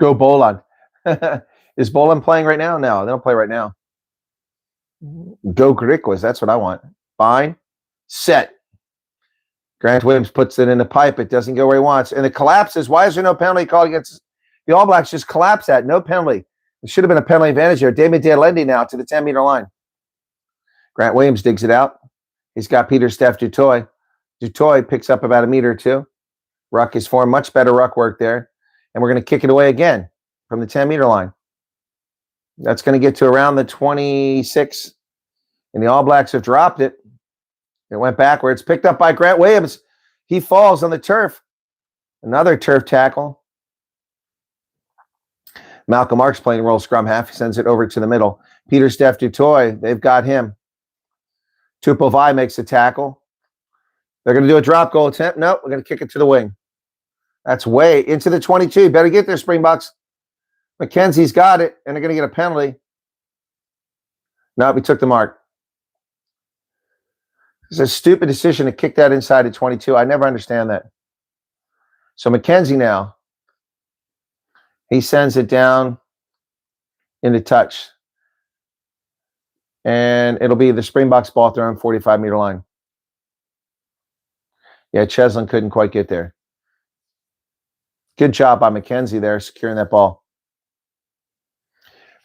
Go Boland. Is Boland playing right now? No, they don't play right now. Go Griquas. That's what I want. Fine. Set. Grant Williams puts it in the pipe. It doesn't go where he wants. And it collapses. Why is there no penalty called against the All Blacks? Just collapse that. No penalty. It should have been a penalty advantage there. David Dalendi now to the 10-meter line. Grant Williams digs it out. He's got Peter Steph Dutoy. Dutoy picks up about a meter or 2. Ruck is formed. Much better ruck work there. And we're going to kick it away again from the 10-meter line. That's going to get to around the 26. And the All Blacks have dropped it. It went backwards. Picked up by Grant Williams. He falls on the turf. Another turf tackle. Malcolm Marks playing roll scrum half. He sends it over to the middle. Peter Steph Dutoy, they've got him. Tupovai makes a tackle. They're going to do a drop goal attempt. Nope, we're going to kick it to the wing. That's way into the 22. Better get there, Springboks. McKenzie's got it, and they're going to get a penalty. No, we took the mark. It's a stupid decision to kick that inside the 22. I never understand that. So McKenzie now, he sends it down into touch. And it'll be the Springboks ball thrown 45-meter line. Yeah, Cheslin couldn't quite get there. Good job by McKenzie there, securing that ball.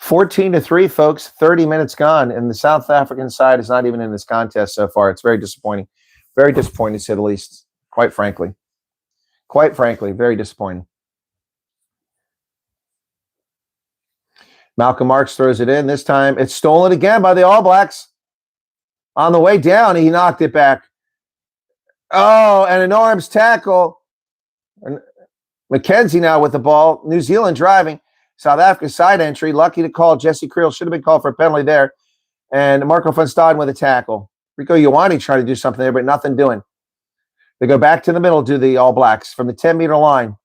14-3, folks. 30 minutes gone, and the South African side is not even in this contest so far. It's very disappointing. Very disappointing, to say the least. quite frankly. Quite frankly, very disappointing. Malcolm Marks throws it in. This time it's stolen again by the All Blacks. On the way down, he knocked it back. Oh, and an arms tackle. McKenzie now with the ball. New Zealand driving. South Africa side entry. Lucky to call. Jesse Creel should have been called for a penalty there. And Marco van Staden with a tackle. Rico Ioane trying to do something there, but nothing doing. They go back to the middle to the All Blacks from the 10-meter line.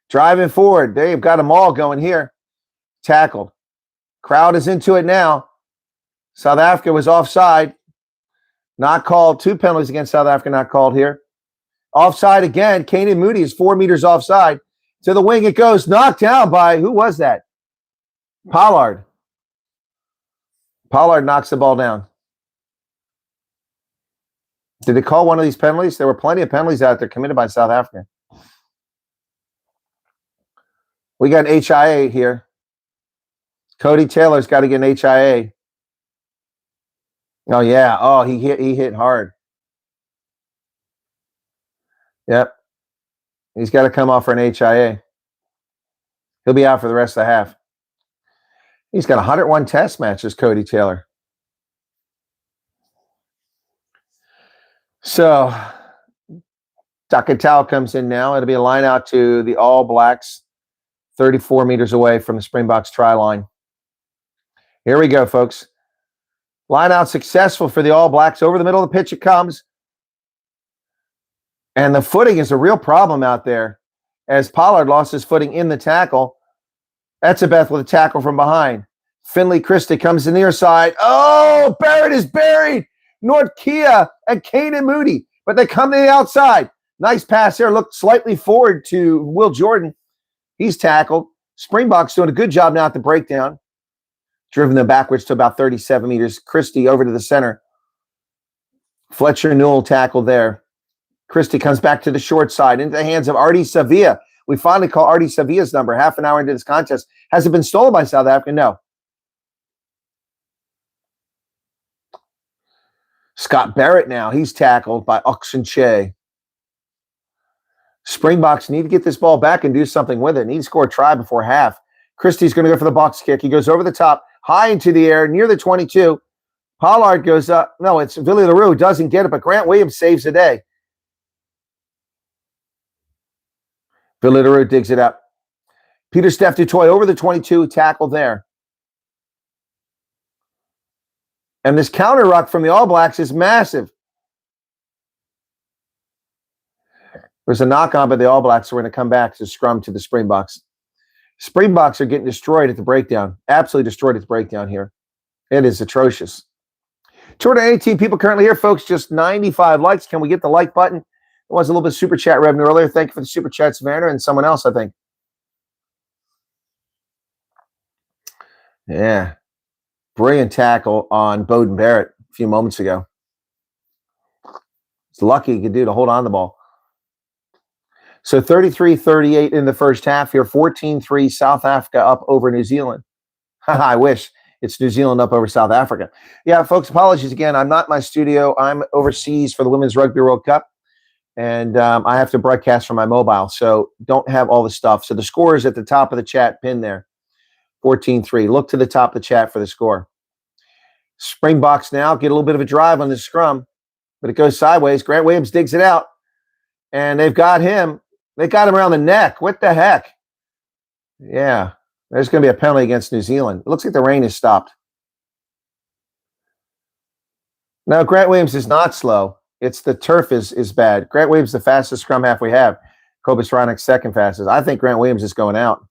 Driving forward. They've got them all going here. Tackled. Crowd is into it now. South Africa was offside. Not called. 2 penalties against South Africa not called here. Offside again. Kanan Moody is 4 meters offside. To the wing it goes. Knocked down by, who was that? Pollard. Pollard knocks the ball down. Did they call one of these penalties? There were plenty of penalties out there committed by South Africa. We got an HIA here. Cody Taylor's got to get an HIA. Oh, yeah. Oh, he hit hard. Yep. He's got to come off for an HIA. He'll be out for the rest of the half. He's got 101 test matches, Cody Taylor. So, Takatau comes in now. It'll be a line out to the All Blacks, 34 meters away from the Springboks try line. Here we go, folks. Line out successful for the All Blacks. Over the middle of the pitch it comes. And the footing is a real problem out there as Pollard lost his footing in the tackle. Etzebeth with a tackle from behind. Finley Christie comes to the near side. Oh, Barrett is buried. Nordkia and Kanan Moody. But they come to the outside. Nice pass there. Looked slightly forward to Will Jordan. He's tackled. Springboks doing a good job now at the breakdown. Driven them backwards to about 37 meters. Christie over to the center. Fletcher Newell tackled there. Christie comes back to the short side into the hands of Artie Savia. We finally call Artie Savia's number half an hour into this contest. Has it been stolen by South Africa? No. Scott Barrett now. He's tackled by Oxenche. Springboks need to get this ball back and do something with it. Need to score a try before half. Christie's going to go for the box kick. He goes over the top, high into the air, near the 22. Pollard goes up. No, it's Billy LaRue. Doesn't get it, but Grant Williams saves the day. Billy LaRue digs it up. Peter Steph Dutoy over the 22, tackle there. And this counter ruck from the All Blacks is massive. There's a knock on by the All Blacks, so we're going to come back to scrum to the Springboks. Springboks are getting destroyed at the breakdown. Absolutely destroyed at the breakdown here. It is atrocious. 218 people currently here, folks. Just 95 likes. Can we get the like button? There was a little bit of super chat revenue earlier. Thank you for the super chat, Savannah, and someone else, I think. Yeah. Brilliant tackle on Bowden Barrett a few moments ago. It's lucky he could do to hold on the ball. So 33-38 in the first half here. 14-3 South Africa up over New Zealand. I wish it's New Zealand up over South Africa. Yeah, folks, apologies again. I'm not in my studio. I'm overseas for the Women's Rugby World Cup. And I have to broadcast from my mobile, so don't have all the stuff. So the score is at the top of the chat pin there, 14-3. Look to the top of the chat for the score. Springboks now get a little bit of a drive on the scrum, but it goes sideways. Grant Williams digs it out, and they've got him. They got him around the neck. What the heck? Yeah, there's going to be a penalty against New Zealand. It looks like the rain has stopped. Now, Grant Williams is not slow. It's the turf is bad. Grant Williams is the fastest scrum half we have. Kobus Ronick second fastest. I think Grant Williams is going out.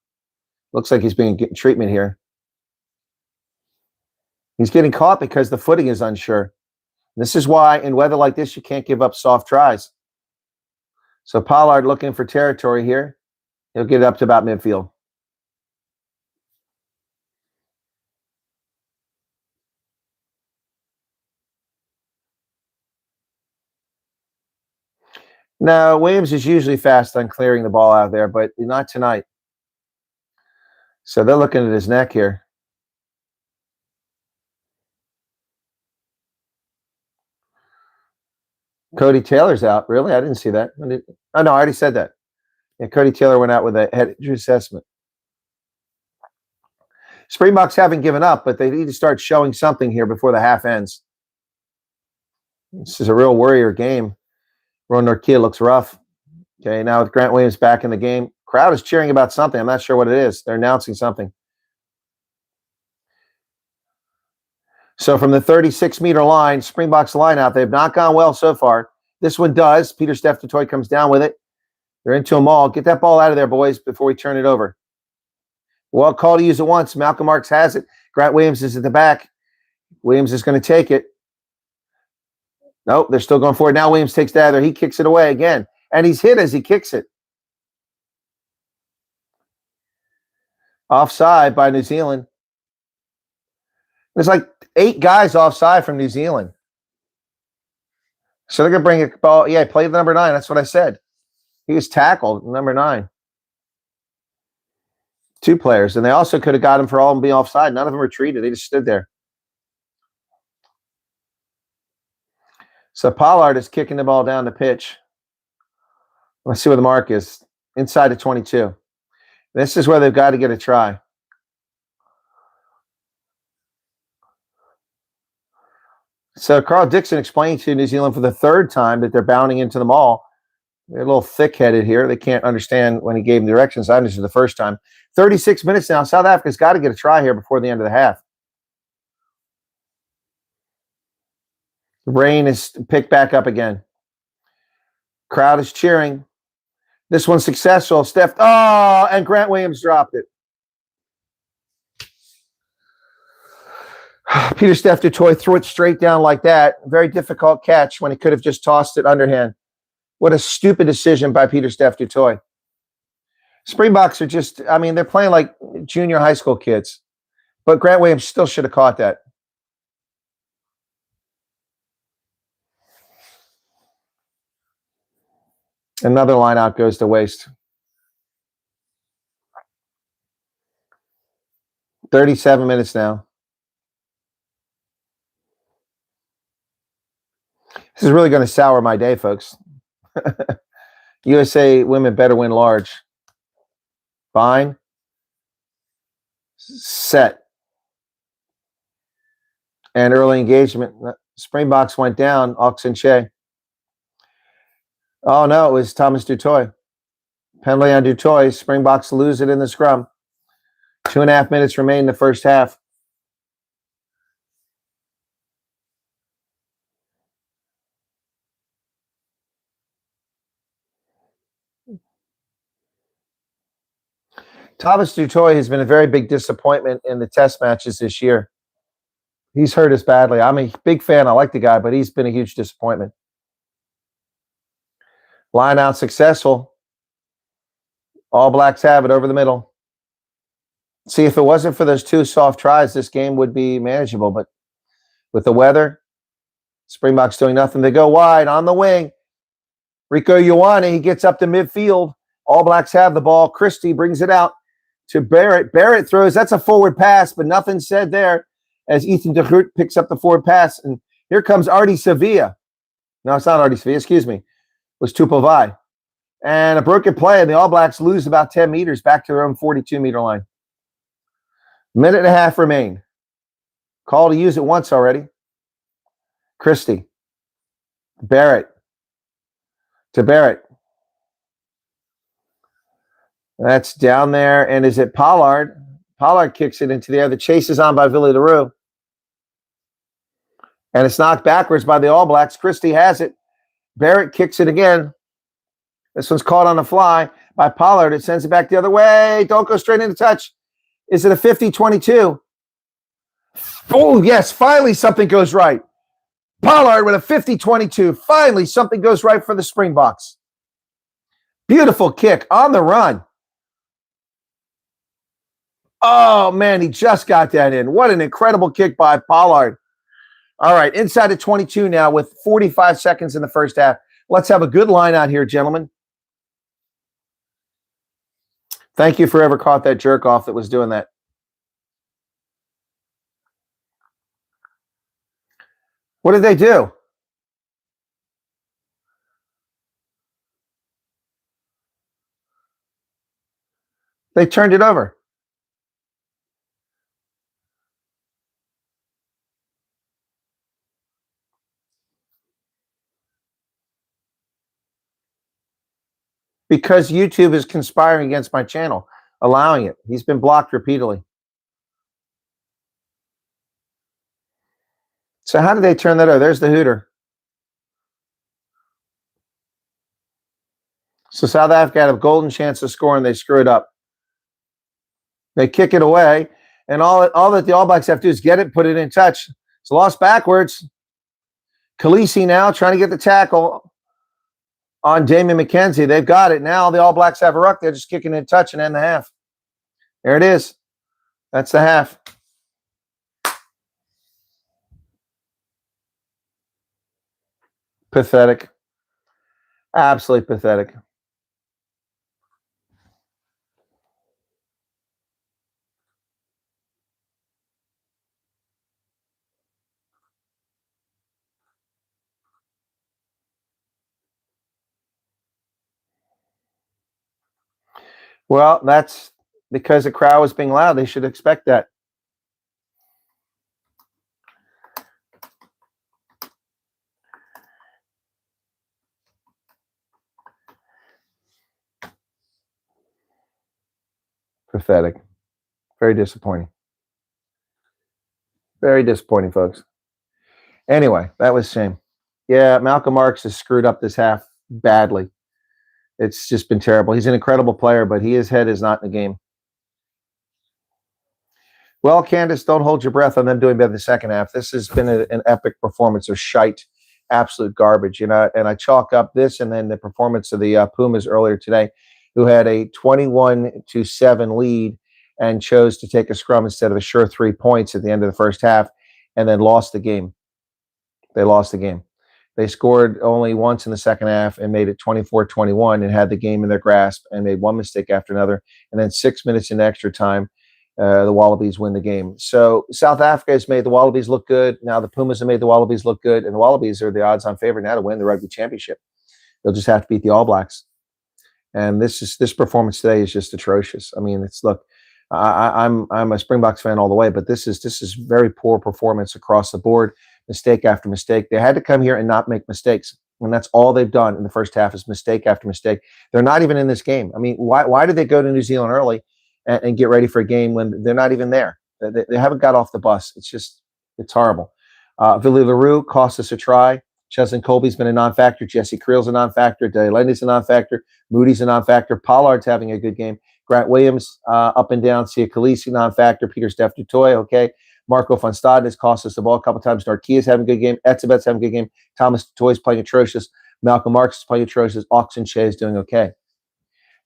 Looks like he's being getting treatment here. He's getting caught because the footing is unsure. This is why in weather like this, you can't give up soft tries. So Pollard looking for territory here. He'll get it up to about midfield. No, Williams is usually fast on clearing the ball out there, but not tonight. So they're looking at his neck here. Cody Taylor's out. Really? I didn't see that. Oh, no, I already said that. Yeah, Cody Taylor went out with a head injury assessment. Springboks haven't given up, but they need to start showing something here before the half ends. This is a real warrior game. Ron Norkia looks rough. Okay, now with Grant Williams back in the game, crowd is cheering about something. I'm not sure what it is. They're announcing something. So from the 36-meter line, Springboks line out, they've not gone well so far. This one does. Peter Steph DeToy comes down with it. They're into them all. Get that ball out of there, boys, before we turn it over. Well, call to use it once. Malcolm Marks has it. Grant Williams is at the back. Williams is going to take it. Nope, they're still going forward. Now Williams takes that there. He kicks it away again. And he's hit as he kicks it. Offside by New Zealand. There's like 8 guys offside from New Zealand. So they're going to bring a ball. Yeah, play the number 9. That's what I said. He was tackled, number 9. 2 players. And they also could have got him for all of them being offside. None of them retreated. They just stood there. So Pollard is kicking the ball down the pitch. Let's see where the mark is. Inside of 22. This is where they've got to get a try. So Carl Dixon explained to New Zealand for the 3rd time that they're bounding into the maul. They're a little thick-headed here. They can't understand when he gave them directions. I understood the first time. 36 minutes now. South Africa's got to get a try here before the end of the half. The rain is picked back up again. Crowd is cheering. This one's successful. Steph. Oh, and Grant Williams dropped it. Peter Steph DeToy threw it straight down like that. Very difficult catch when he could have just tossed it underhand. What a stupid decision by Peter Steph DeToy. Springboks are just, I mean, they're playing like junior high school kids. But Grant Williams still should have caught that. Another line out goes to waste. 37 minutes now. This is really going to sour my day, folks. USA women better win large. Fine. Set. And early engagement. Springboks went down. Oxen Shea. Oh, no, it was Thomas DuToit. Penalty on DuToit. Springboks lose it in the scrum. 2.5 minutes remain in the first half. Thomas DuToit has been a very big disappointment in the test matches this year. He's hurt us badly. I'm a big fan. I like the guy, but he's been a huge disappointment. Line out successful. All Blacks have it over the middle. See, if it wasn't for those 2 soft tries, this game would be manageable. But with the weather, Springboks doing nothing. They go wide on the wing. Rico Ioane, he gets up to midfield. All Blacks have the ball. Christie brings it out to Barrett. Barrett throws. That's a forward pass, but nothing said there as Ethan de Groot picks up the forward pass. And here comes Artie Sevilla. No, it's not Artie Sevilla. Excuse me. It was Tupovai. And a broken play, and the All Blacks lose about 10 meters back to their own 42-meter line. Minute and a half remain. Call to use it once already. Christie. Barrett. To Barrett. That's down there. And is it Pollard? Pollard kicks it into the air. The chase is on by Billy LaRue. And it's knocked backwards by the All Blacks. Christie has it. Barrett kicks it again. This one's caught on the fly by Pollard. It sends it back the other way. Don't go straight into touch. Is it a 50-22? Oh, yes. Finally, something goes right. Pollard with a 50-22. Finally, something goes right for the Springboks. Beautiful kick on the run. Oh, man, he just got that in. What an incredible kick by Pollard. All right, inside of 22 now with 45 seconds in the first half. Let's have a good line out here, gentlemen. Thank you for whoever caught that jerk off that was doing that. What did they do? They turned it over. Because YouTube is conspiring against my channel, allowing it. He's been blocked repeatedly. So how did they turn that over? There's the hooter. So South Africa had a golden chance to score, and they screw it up. They kick it away, and all that the All Blacks have to do is get it, put it in touch. It's lost backwards. Khaleesi now trying to get the tackle on Damien McKenzie. They've got it. Now the All Blacks have a ruck. They're just kicking it in touch and end the half. There it is. That's the half. Pathetic. Absolutely pathetic. Well, that's because the crowd was being loud. They should expect that. Pathetic. Very disappointing. Very disappointing, folks. Anyway, that was a shame. Yeah, Malcolm Marks has screwed up this half badly. It's just been terrible. He's an incredible player, but his head is not in the game. Well, Candace, don't hold your breath on them doing better in the second half. This has been an epic performance of shite, absolute garbage. And I chalk up this and then the performance of the Pumas earlier today, who had a 21-7 lead and chose to take a scrum instead of a sure 3 points at the end of the first half, and then lost the game. They lost the game. They scored only once in the second half and made it 24-21 and had the game in their grasp and made one mistake after another. And then 6 minutes in extra time, the Wallabies win the game. So South Africa has made the Wallabies look good. Now the Pumas have made the Wallabies look good, and the Wallabies are the odds-on favorite now to win the Rugby Championship. They'll just have to beat the All Blacks. And this performance today is just atrocious. I mean, I'm a Springboks fan all the way, but this is very poor performance across the board. Mistake after mistake. They had to come here and not make mistakes. And that's all they've done in the first half is mistake after mistake. They're not even in this game. I mean, why did they go to New Zealand early and get ready for a game when they're not even there? They haven't got off the bus. It's horrible. Billy LaRue cost us a try. Cheslin Colby's been a non-factor. Jesse Creel's a non-factor. Delaney's a non-factor. Moody's a non-factor. Pollard's having a good game. Grant Williams up and down. Sia Khaleesi non-factor. Peter Steph Dutoy, okay. Marco van Staden has cost us the ball a couple times. Narkia's having a good game. Etzebet's having a good game. Thomas Dutoy's playing atrocious. Malcolm Marks is playing atrocious. Oxen Shea is doing okay.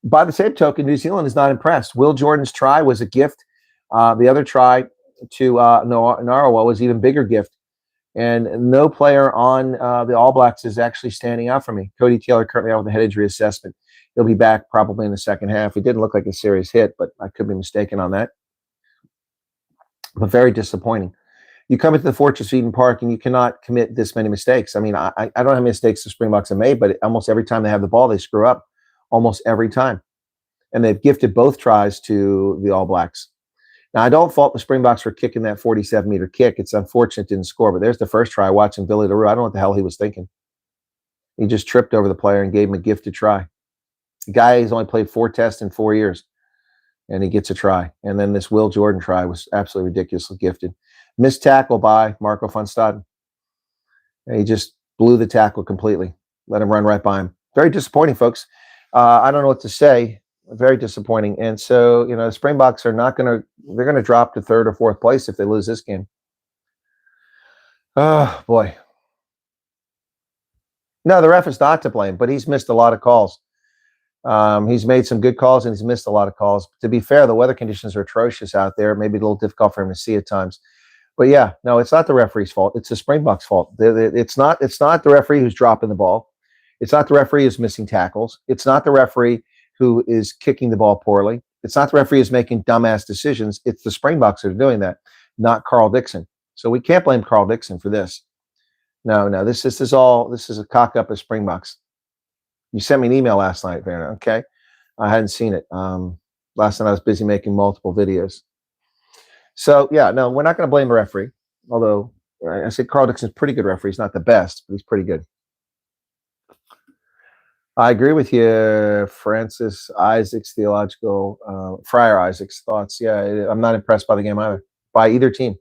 By the same token, New Zealand is not impressed. Will Jordan's try was a gift. The other try to Narawa was an even bigger gift. And no player on the All Blacks is actually standing out for me. Cody Taylor currently out with a head injury assessment. He'll be back probably in the second half. He didn't look like a serious hit, but I could be mistaken on that. But very disappointing. You come into the Fortress of Eden Park and you cannot commit this many mistakes. I mean, I don't know how many mistakes the Springboks have made, but almost every time they have the ball, they screw up. Almost every time. And they've gifted both tries to the All Blacks. Now, I don't fault the Springboks for kicking that 47-meter kick. It's unfortunate it didn't score, but there's the first try watching Billy LaRue. I don't know what the hell he was thinking. He just tripped over the player and gave him a gifted try. The guy has only played 4 tests in 4 years, and he gets a try. And then this Will Jordan try was absolutely ridiculously gifted. Missed tackle by Marco van Staden. And he just blew the tackle completely. Let him run right by him. Very disappointing, folks. I don't know what to say. Very disappointing. And so, the Springboks are they're going to drop to 3rd or 4th place if they lose this game. Oh, boy. No, the ref is not to blame, but he's missed a lot of calls. He's made some good calls and he's missed a lot of calls. To be fair, the weather conditions are atrocious out there. Maybe a little difficult for him to see at times. But yeah, no, it's not the referee's fault. It's the Springboks' fault. It's not the referee who's dropping the ball. It's not the referee who's missing tackles. It's not the referee who is kicking the ball poorly. It's not the referee who's making dumbass decisions. It's the Springboks that are doing that, not Carl Dixon. So we can't blame Carl Dixon for this. No, this is a cock up of Springboks. You sent me an email last night, Werner. Okay. I hadn't seen it. Last night I was busy making multiple videos. So yeah, no, we're not going to blame a referee. Although I said Carl Dixon's pretty good referee. He's not the best, but he's pretty good. I agree with you, Francis Isaac's theological, Friar Isaac's thoughts. Yeah, I'm not impressed by the game either, by either team.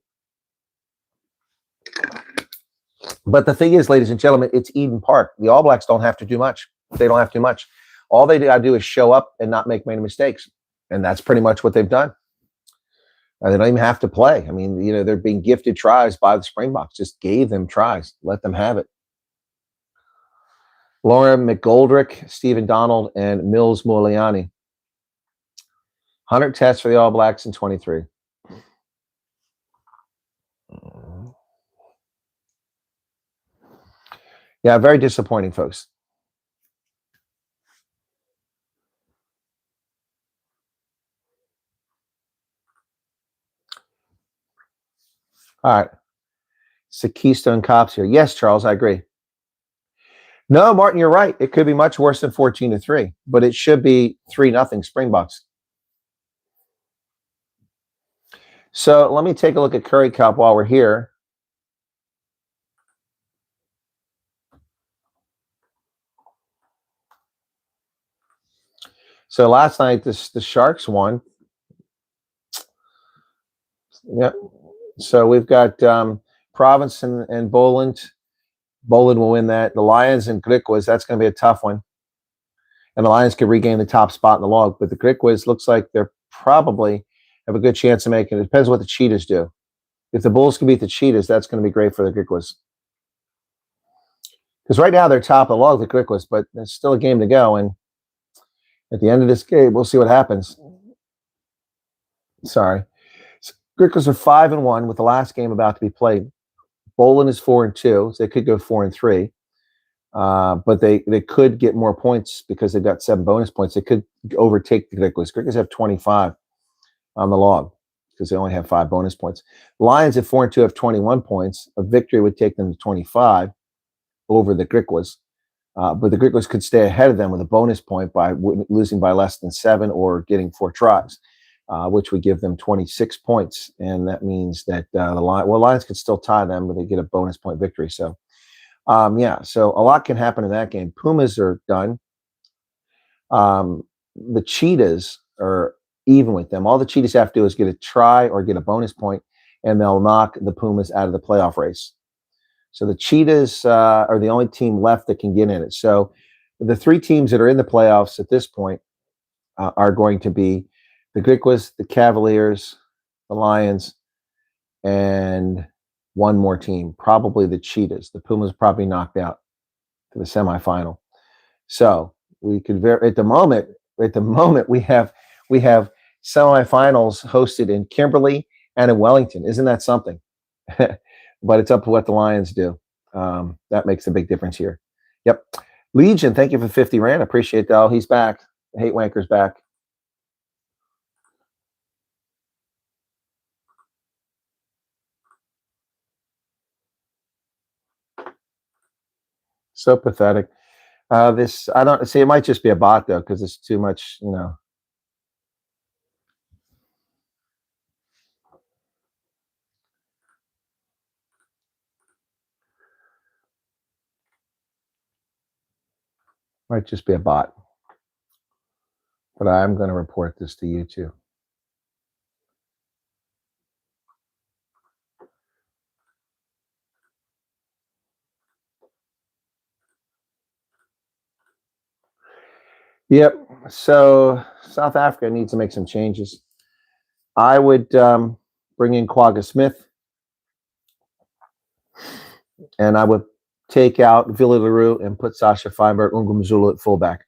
But the thing is, ladies and gentlemen, it's Eden Park. The All Blacks don't have to do much. They don't have to do much. All they got to do is show up and not make many mistakes. And that's pretty much what they've done. They don't even have to play. I mean, they're being gifted tries by the Springboks. Just gave them tries. Let them have it. Laura McGoldrick, Stephen Donald, and Mills Muliani. 100 tests for the All Blacks in 23. Yeah, very disappointing, folks. All right. It's the Keystone Cops here. Yes, Charles, I agree. No, Martin, you're right. It could be much worse than 14-3, but it should be 3-0 Springboks. So let me take a look at Curry Cup while we're here. So last night, the Sharks won. Yep. So we've got Province and Boland. Boland will win that. The Lions and Griquas, that's going to be a tough one. And the Lions could regain the top spot in the log. But the Griquas looks like they're probably have a good chance of making it. It depends what the Cheetahs do. If the Bulls can beat the Cheetahs, that's going to be great for the Griquas. Because right now they're top of the log, the Griquas, but there's still a game to go. And at the end of this game, we'll see what happens. Sorry. So Griquas are 5-1 with the last game about to be played. Boland is 4-2, so they could go 4-3. But they could get more points because they've got 7 bonus points. They could overtake the Griquas. Griquas have 25 on the log because they only have 5 bonus points. Lions at 4-2 have 21 points. A victory would take them to 25 over the Griquas. But the Griquas could stay ahead of them with a bonus point by losing by less than 7 or getting 4 tries, which would give them 26 points. And that means that the Lions could still tie them, but they get a bonus point victory. So, so a lot can happen in that game. Pumas are done. The Cheetahs are even with them. All the Cheetahs have to do is get a try or get a bonus point, and they'll knock the Pumas out of the playoff race. So the Cheetahs are the only team left that can get in it. So the 3 teams that are in the playoffs at this point are going to be the Griquas, the Cavaliers, the Lions, and one more team, probably the Cheetahs. The Pumas probably knocked out to the semifinal. So we could at the moment we have semifinals hosted in Kimberley and in Wellington. Isn't that something? But it's up to what the Lions do. That makes a big difference here. Yep. Legion, thank you for 50 Rand. Appreciate that. Oh, he's back. The Hate Wanker's back. So pathetic. I don't see. It might just be a bot though, because it's too much. Might just be a bot. But I'm going to report this to YouTube. Yep. So South Africa needs to make some changes. I would bring in Quagga Smith, and I would take out Villa LaRue and put Sasha Feinberg, Ngumzulu at fullback.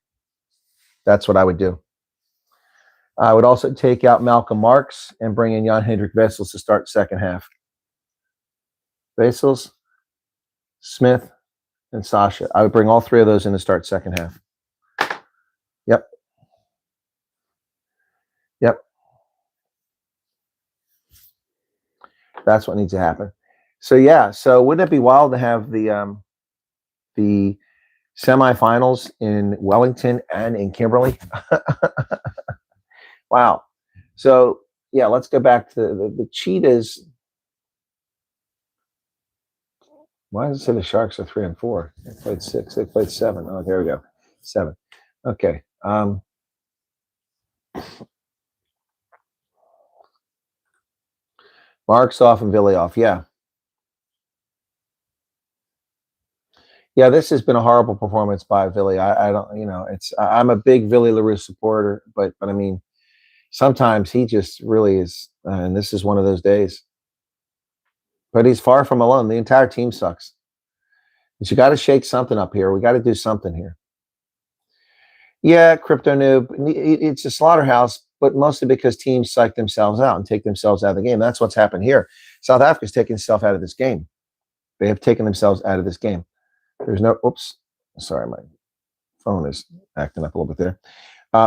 That's what I would do. I would also take out Malcolm Marks and bring in Jan Hendrik Wessels to start second half. Wessels, Smith, and Sasha. I would bring all 3 of those in to start second half. Yep. That's what needs to happen. So yeah. So wouldn't it be wild to have the semifinals in Wellington and in Kimberley? Wow. So, yeah, let's go back to the Cheetahs. Why does it say the Sharks are 3-4? They played 6. They played 7. Oh, there we go. 7. Okay. Marks off and Billy off. Yeah. Yeah, this has been a horrible performance by Billy. I don't, I'm a big Billy LaRue supporter, but I mean, sometimes he just really is, and this is one of those days. But he's far from alone. The entire team sucks. But you got to shake something up here. We got to do something here. Yeah, crypto noob. It's a slaughterhouse, but mostly because teams psych themselves out and take themselves out of the game. That's what's happened here. South Africa's taken itself out of this game. They have taken themselves out of this game. There's no, oops, sorry, my phone is acting up a little bit there.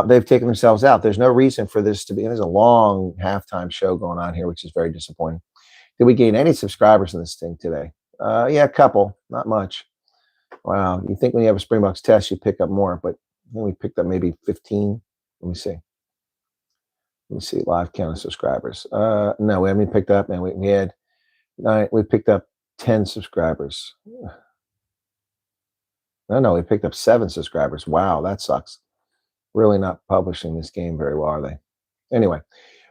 They've taken themselves out. There's no reason for this to be. There's a long halftime show going on here, which is very disappointing. Did we gain any subscribers in this thing today? Yeah, a couple, not much. Wow, you think when you have a Springboks test, you pick up more, but we picked up maybe 15. Let me see. Let me see, live count of subscribers. No, we haven't picked up, man. We had 9. We picked up 10 subscribers. No, we picked up 7 subscribers. Wow, that sucks. Really not publishing this game very well, are they? Anyway,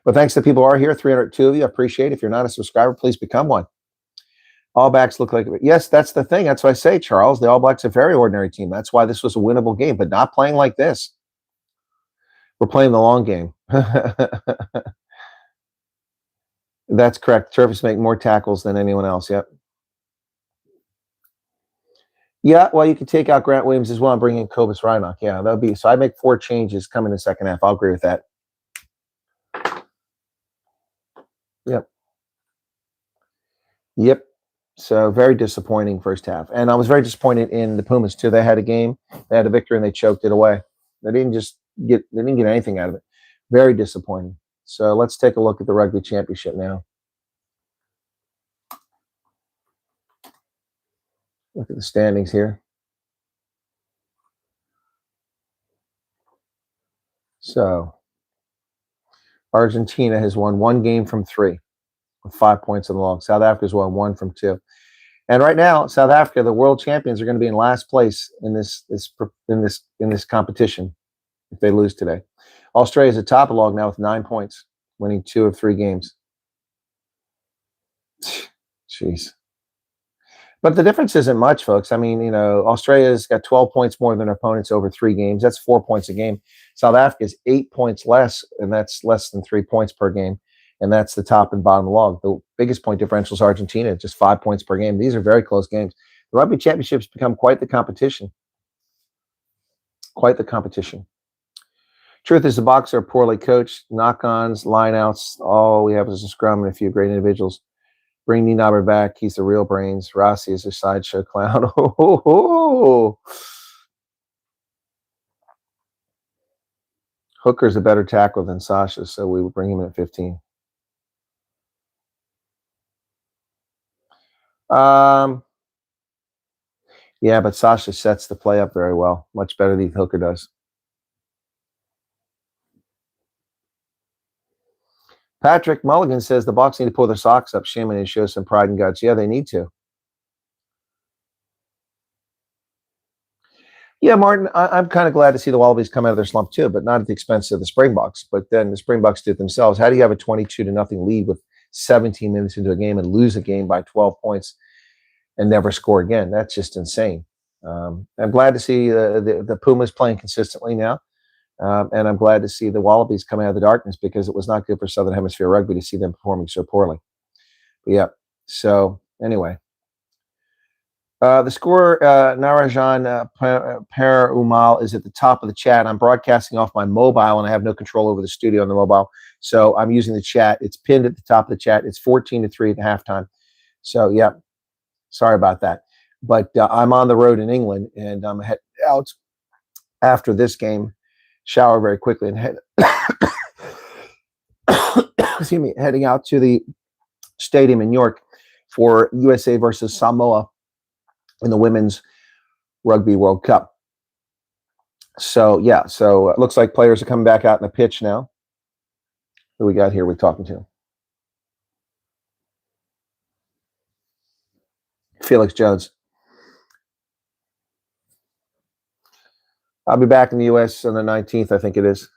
but thanks to people who are here, 302 of you. I appreciate it. If you're not a subscriber, please become one. All Blacks look like, yes, that's the thing. That's what I say, Charles. The All Blacks are a very ordinary team. That's why this was a winnable game, but not playing like this. We're playing the long game. That's correct. Turfs make more tackles than anyone else. Yep. Yeah, well, you could take out Grant Williams as well and bring in Cobus Reinach. Yeah, that'll be so. I make 4 changes coming in the second half. I'll agree with that. Yep. So very disappointing first half, and I was very disappointed in the Pumas too. They had a game, they had a victory, and they choked it away. They didn't get anything out of it. Very disappointing. So let's take a look at the Rugby Championship now. Look at the standings here. So Argentina has won 1 game from 3 with 5 points in the log. South Africa's won 1 from 2. And right now, South Africa, the world champions, are going to be in last place in this competition if they lose today. Australia's at top of the log now with 9 points, winning 2 of 3 games. Jeez. But the difference isn't much, folks. I mean, Australia's got 12 points more than their opponents over 3 games. That's 4 points a game. South Africa's 8 points less, and that's less than 3 points per game. And that's the top and bottom log. The biggest point differential is Argentina, just 5 points per game. These are very close games. The Rugby Championship's become quite the competition. Quite the competition. Truth is, the Boks are poorly coached. Knock-ons, line-outs, all we have is a scrum and a few great individuals. Bring Nienaber back. He's the real brains. Rossi is a sideshow clown. Hooker's a better tackle than Sasha, so we would bring him in at 15. Yeah, but Sasha sets the play up very well. Much better than Hooker does. Patrick Mulligan says the Boks need to pull their socks up, shimmy, and show some pride and guts. Yeah, they need to. Yeah, Martin, I'm kind of glad to see the Wallabies come out of their slump too, but not at the expense of the Springboks. But then the Springboks did themselves. How do you have a 22-0 lead with 17 minutes into a game and lose a game by 12 points and never score again? That's just insane. I'm glad to see the Pumas playing consistently now. And I'm glad to see the Wallabies come out of the darkness because it was not good for Southern Hemisphere rugby to see them performing so poorly. But yeah, so anyway. The score, Narajan Perumal is at the top of the chat. I'm broadcasting off my mobile, and I have no control over the studio on the mobile. So I'm using the chat. It's pinned at the top of the chat. It's 14-3 at halftime. So, yeah, sorry about that. But I'm on the road in England, and I'm heading out after this game, shower very quickly, and heading out to the stadium in York for USA versus Samoa in the Women's Rugby World Cup. So, yeah, so it looks like players are coming back out in the pitch now. Who we got here we're talking to? Felix Jones. I'll be back in the U.S. on the 19th, I think it is.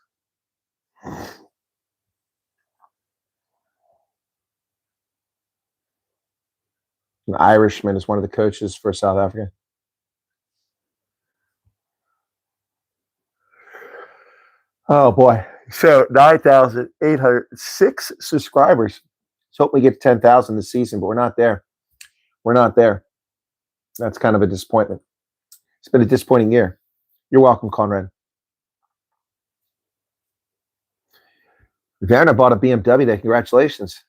An Irishman is one of the coaches for South Africa. Oh, boy. So 9,806 subscribers. Let's hope we get to 10,000 this season, but we're not there. We're not there. That's kind of a disappointment. It's been a disappointing year. You're welcome, Conrad. Werner bought a BMW today. Congratulations.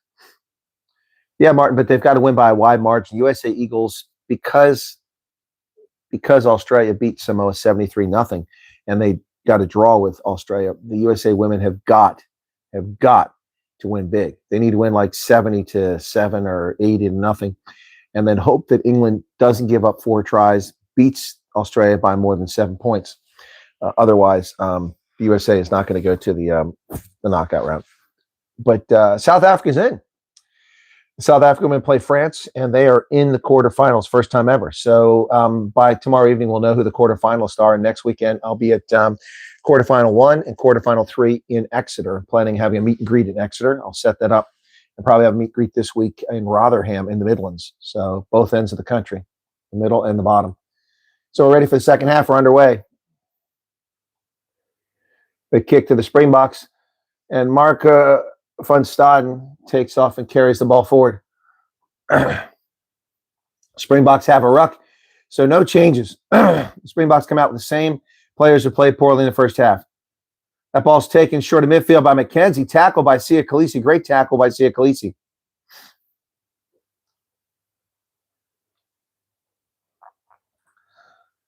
Yeah, Martin, but they've got to win by a wide margin. USA Eagles, because Australia beat Samoa 73-0, and they got a draw with Australia. The USA women have got to win big. They need to win like 70-7 or 80-0, and then hope that England doesn't give up 4 tries, beats Australia by more than 7 points. Otherwise, the USA is not going to go to the knockout round. But South Africa's in. South Africa will play France, and they are in the quarterfinals, first time ever. So by tomorrow evening, we'll know who the quarterfinalists are. And next weekend, I'll be at quarterfinal 1 and quarterfinal 3 in Exeter, planning having a meet and greet in Exeter. I'll set that up and probably have a meet and greet this week in Rotherham in the Midlands. So both ends of the country, the middle and the bottom. So we're ready for the second half. We're underway. Big kick to the Springboks, and Mark van Staden takes off and carries the ball forward. Springboks have a ruck, so no changes. Springboks come out with the same players who played poorly in the first half. That ball's taken short of midfield by McKenzie. Tackle by Sia Khaleesi. Great tackle by Sia Khaleesi.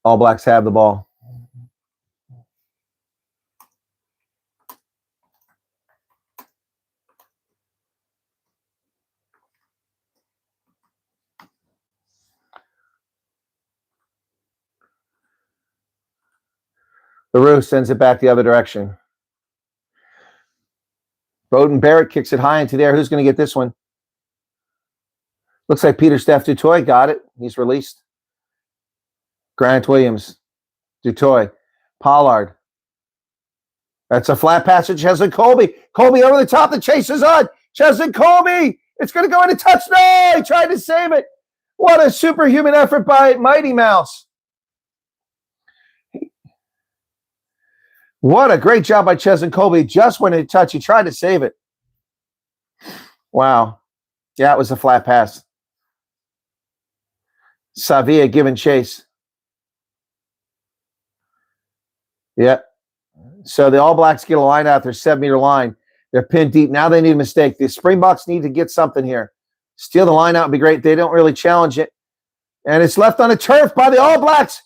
All Blacks have the ball. LaRue sends it back the other direction. Bowden Barrett kicks it high into the air. Who's going to get this one? Looks like Peter Steph Dutoy got it. He's released. Grant Williams. Dutoy. Pollard. That's a flat pass to Cheslin Colby. Colby over the top. The chase is on. Cheslin Colby. It's going to go into touch. No, he tried to save it. What a superhuman effort by Mighty Mouse. What a great job by Cheslin Colby. Just went into touch. He tried to save it. Wow. Yeah, it was a flat pass. Savia giving chase. Yeah. So the All Blacks get a line out their 7-meter line. They're pinned deep. Now they need a mistake. The Springboks need to get something here. Steal the line out would be great. They don't really challenge it. And it's left on the turf by the All Blacks.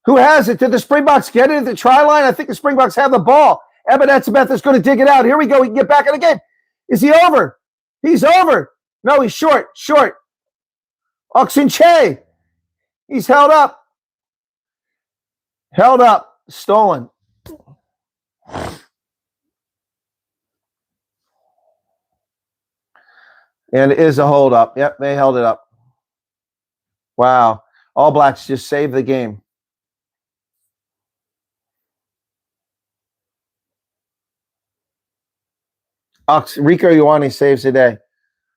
Who has it? Did the Springboks get it at the try line? I think the Springboks have the ball. Eben Etzebeth is going to dig it out. Here we go. He can get back in again. Is he over? He's over. No, he's short. Short. Oxenche. He's held up. Held up. Stolen. And it is a hold up. Yep, they held it up. Wow. All Blacks just saved the game. Rico Ioane saves the day.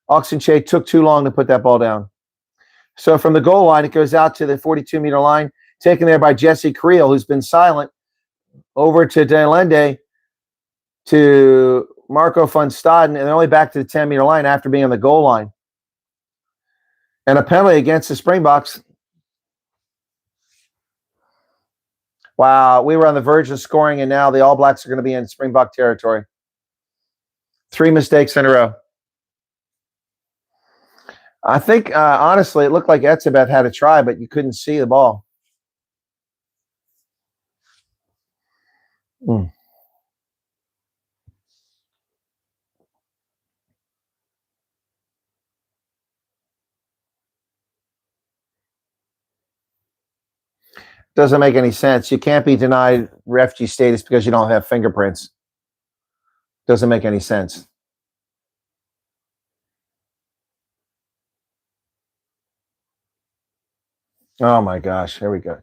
Oxenche took too long to put that ball down. So from the goal line, it goes out to the 42-meter line, taken there by Jesse Creel, who's been silent, over to Delende, to Marco van Staden, and only back to the 10-meter line after being on the goal line. And a penalty against the Springboks. Wow, we were on the verge of scoring, and now the All Blacks are going to be in Springbok territory. 3 mistakes in a row. I think, honestly, it looked like Etzebeth had a try, but you couldn't see the ball. Doesn't make any sense. You can't be denied refugee status because you don't have fingerprints. Doesn't make any sense. Oh my gosh, here we go.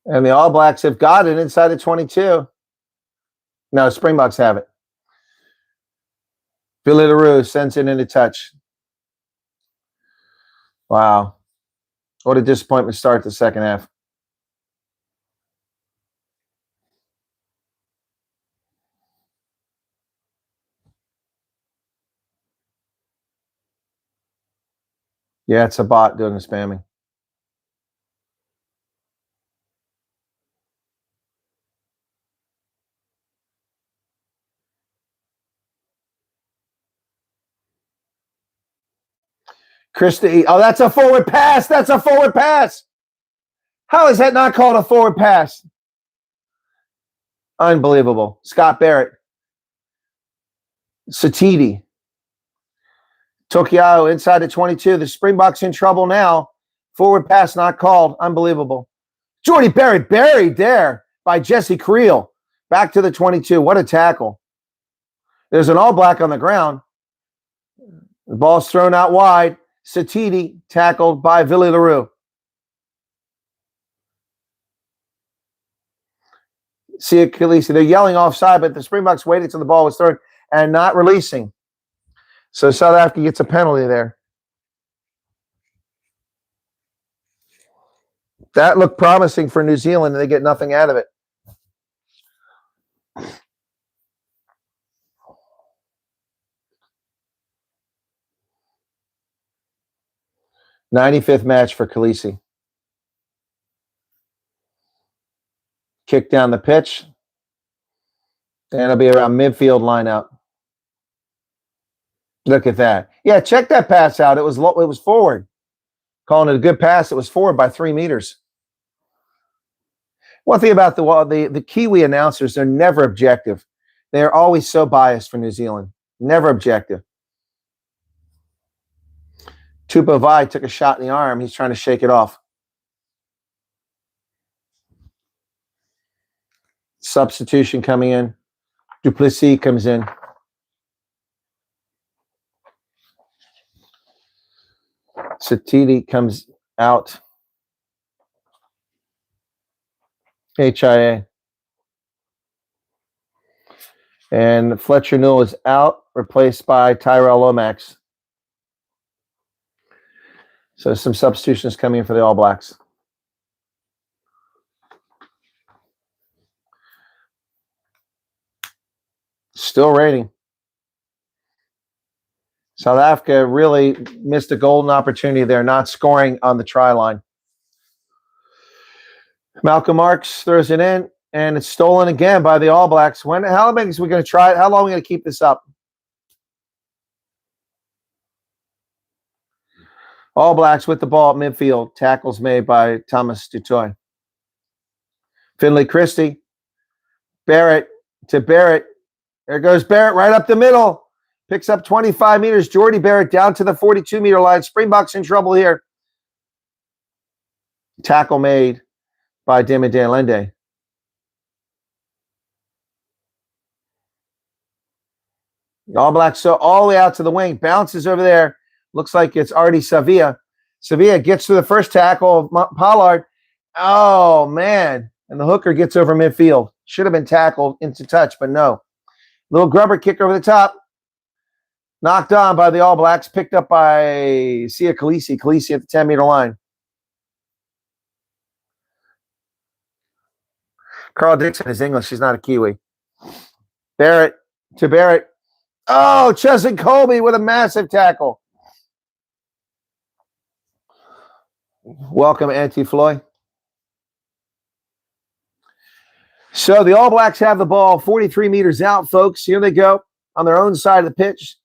And the All Blacks have got it inside the 22. No, Springboks have it. Billy LaRue sends it into touch. Wow. What a disappointment start to the second half. Yeah, it's a bot doing the spamming. Christie. Oh, that's a forward pass. That's a forward pass. How is that not called a forward pass? Unbelievable. Scott Barrett. Satidi. Tokiao inside the 22. The Springboks in trouble now. Forward pass not called. Unbelievable. Jordy Berry buried there by Jesse Creel. Back to the 22. What a tackle. There's an All Black on the ground. The ball's thrown out wide. Satidi tackled by Billy LaRue. See it, Khaleesi. They're yelling offside, but the Springboks waited till the ball was thrown and not releasing. So South Africa gets a penalty there. That looked promising for New Zealand, and they get nothing out of it. '95th match for Khaleesi. Kick down the pitch. And it'll be around midfield lineout. Look at that. Yeah, check that pass out. It was forward. Calling it a good pass. It was forward by 3 meters. One thing about the Kiwi announcers, they're never objective. They're always so biased for New Zealand. Never objective. Tupo Vai took a shot in the arm. He's trying to shake it off. Substitution coming in. Duplessis comes in. Satidi comes out. HIA. And Fletcher Newell is out, replaced by Tyrell Lomax. So some substitutions coming in for the All Blacks. Still raining. South Africa really missed a golden opportunity there, not scoring on the try line. Malcolm Marks throws it in, and it's stolen again by the All Blacks. How long are we going to try it? How long are we going to keep this up? All Blacks with the ball at midfield. Tackles made by Thomas Dutoy. Finley Christie. Barrett to Barrett. There goes Barrett right up the middle. Picks up 25 meters. Jordy Barrett down to the 42-meter line. Springboks in trouble here. Tackle made by Damon Lende. All Blacks so all the way out to the wing. Bounces over there. Looks like it's Artie Savia. Savia gets to the first tackle of Pollard. Oh, man. And the hooker gets over midfield. Should have been tackled into touch, but no. Little grubber kick over the top. Knocked on by the All Blacks. Picked up by Sia Khaleesi. Khaleesi at the 10-meter line. Carl Dixon is English. She's not a Kiwi. Barrett to Barrett. Oh, Chesson Colby with a massive tackle. Welcome, Auntie Floyd. So the All Blacks have the ball 43 meters out, folks. Here they go on their own side of the pitch.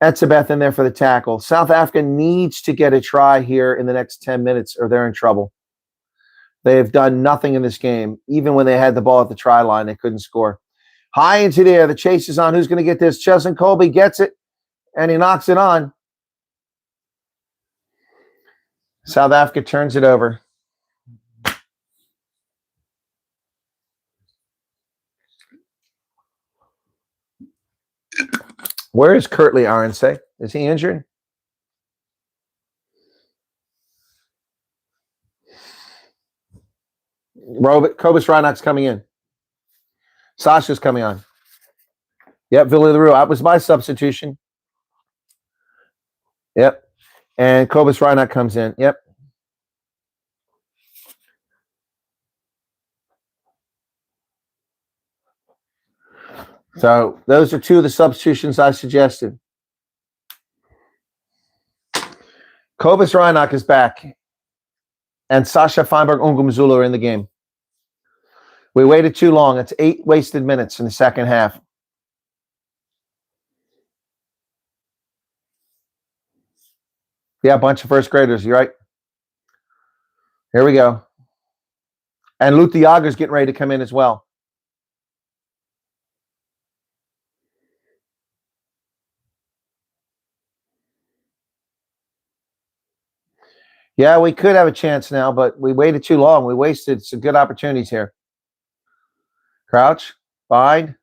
Etzebeth in there for the tackle. South Africa needs to get a try here in the next 10 minutes or they're in trouble. They have done nothing in this game. Even when they had the ball at the try line, they couldn't score. High into the air. The chase is on. Who's going to get this? Chesson Colby gets it. and he knocks it on. South Africa turns it over. Where is Curtly Arnsey? Is he injured? Cobus Reinach's coming in. Sasha's coming on. Yep, Villy LaRue. That was my substitution. Yep. And Cobus Reinach comes in. Yep. So those are two of the substitutions I suggested. Cobus Reinach is back. And Sasha Feinberg-Ongumzulu are in the game. We waited too long. It's 8 wasted minutes in the second half. Yeah, a bunch of first graders. You're right. Here we go. And Luthi Yager's getting ready to come in as well. Yeah, we could have a chance now, but we waited too long. We wasted some good opportunities here. Crouch, bind,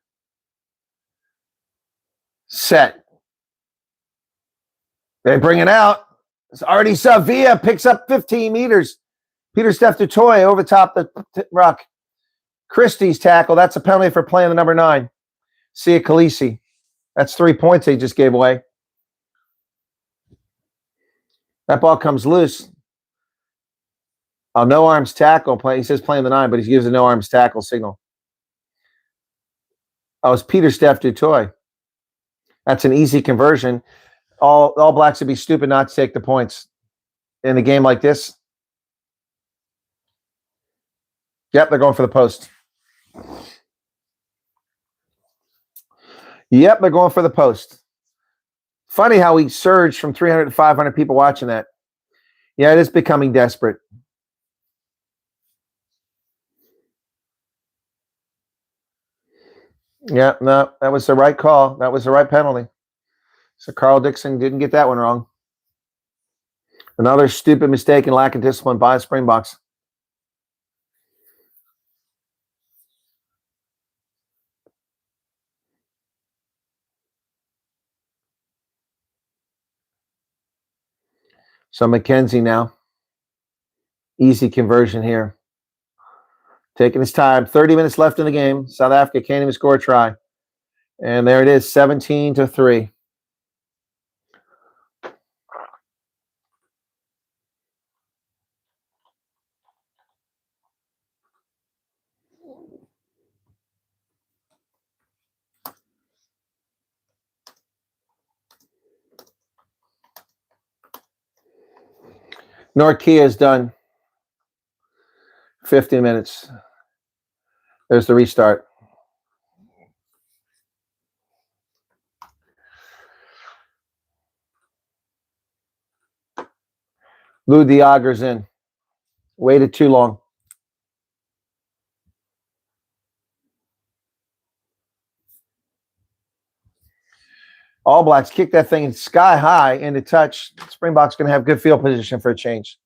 set. They bring it out. It's already Savia picks up 15 meters. Peter Steph Dutoy over top the ruck. Christie's tackle. That's a penalty for playing the number 9. Sia Khaleesi. That's 3 points they just gave away. That ball comes loose. Oh, no arms tackle. He says playing the 9, but he gives a no arms tackle signal. Oh, it's Peter Steph Dutoy. That's an easy conversion. All Blacks would be stupid not to take the points in a game like this. Yep, they're going for the post. Yep, they're going for the post. Funny how we surged from 300 to 500 people watching that. Yeah, it is becoming desperate. Yeah, no, that was the right call. That was the right penalty. So Carl Dixon didn't get that one wrong. Another stupid mistake and lack of discipline by Springboks. So McKenzie now. Easy conversion here. Taking his time. 30 minutes left in the game. South Africa can't even score a try. And there it is, 17-3. Norkia is done. 50 minutes. There's the restart. Lou Diager's in. Waited too long. All Blacks kick that thing sky high into touch. Springboks going to have good field position for a change.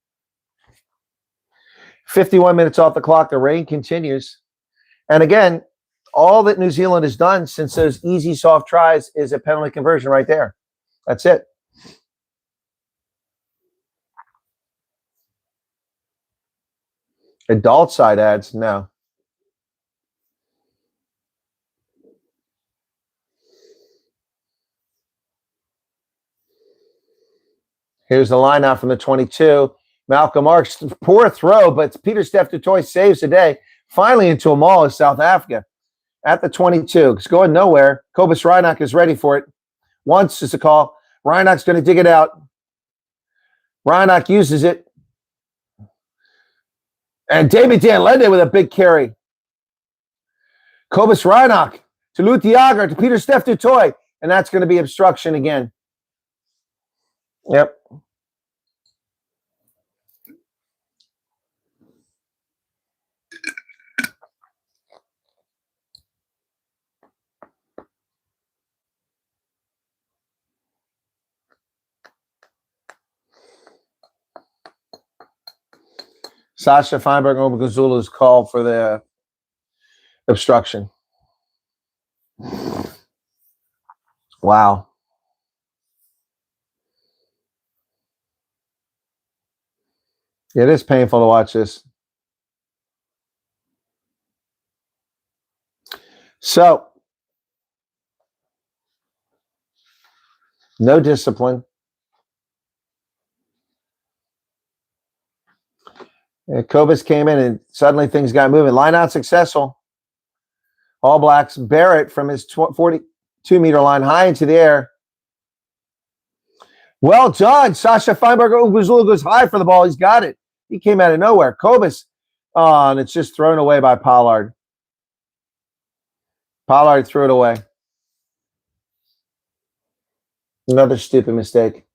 51 minutes off the clock. The rain continues. And again, all that New Zealand has done since those easy, soft tries is a penalty conversion right there. That's it. Adult side ads, no. Here's the line out from the 22. Malcolm Marks, poor throw, but Peter Steph Dutoy saves the day. Finally into a maul of South Africa at the 22. It's going nowhere. Cobus Reinach is ready for it. Once is a call. Reinach's going to dig it out. Reinach uses it. And David Dan Lende with a big carry. Cobus Reinach to Luthi Yager to Peter Steph Dutoy. And that's going to be obstruction again. Yep. Sasha Feinberg Obagazulu's call for the obstruction. Wow. It is painful to watch this. So, no discipline. And Kobus came in and suddenly things got moving. Line out successful. All Blacks. Barrett from his 42-meter line high into the air. Well done. Sasha Feinberg Obagazulu goes high for the ball. He's got it. He came out of nowhere. Kobus. Oh, and it's just thrown away by Pollard. Pollard threw it away. Another stupid mistake.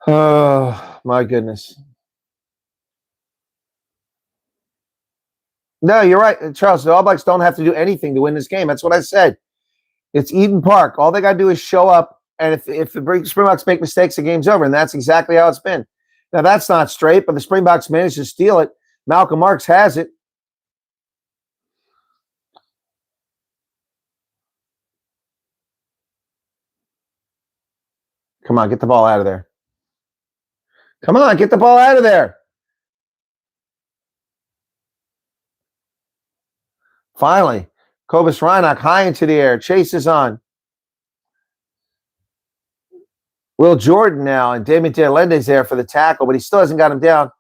Oh, my goodness. No, you're right, Charles. The All Blacks don't have to do anything to win this game. That's what I said. It's Eden Park. All they got to do is show up, and if the Springboks make mistakes, the game's over, and that's exactly how it's been. Now, that's not straight, but the Springboks managed to steal it. Malcolm Marks has it. Come on, get the ball out of there. Come on, get the ball out of there. Finally, Kobus Reinach high into the air. Chase is on. Will Jordan now, and Damien de Allende's there for the tackle, but he still hasn't got him down.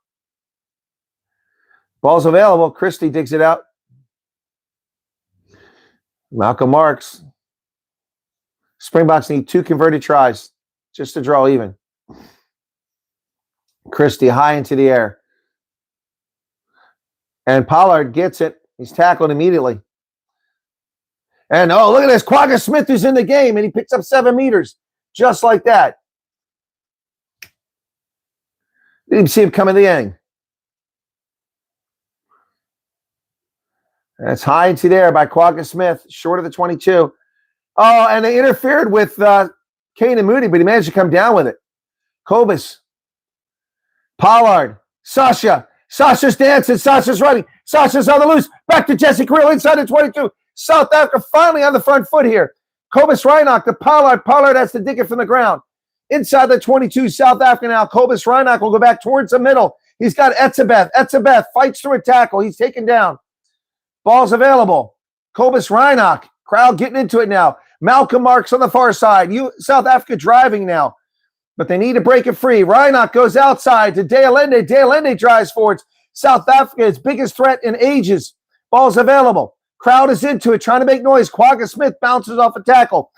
Ball's available. Christie digs it out. Malcolm Marks. Springboks need 2 converted tries just to draw even. Christie high into the air. And Pollard gets it. He's tackled immediately. And oh, look at this. Quagga Smith is in the game, and he picks up 7 meters. Just like that. Didn't even see him come in the end. That's high into the air by Quagga Smith, short of the 22. Oh, and they interfered with Kane and Moody, but he managed to come down with it. Kobus. Pollard. Sasha. Sasha's dancing. Sasha's running. Sasha's on the loose. Back to Jesse Creel inside the 22. South Africa finally on the front foot here. Kobus Reinach to Pollard. Pollard has to dig it from the ground. Inside the 22, South Africa now. Kobus Reinach will go back towards the middle. He's got Etzebeth. Etzebeth fights through a tackle. He's taken down. Ball's available. Kobus Reinach. Crowd getting into it now. Malcolm Marks on the far side. South Africa driving now. But they need to break it free. Reinach goes outside to De Allende. De Allende drives forwards. South Africa, its biggest threat in ages. Ball's available. Crowd is into it, trying to make noise. Quagga Smith bounces off a tackle.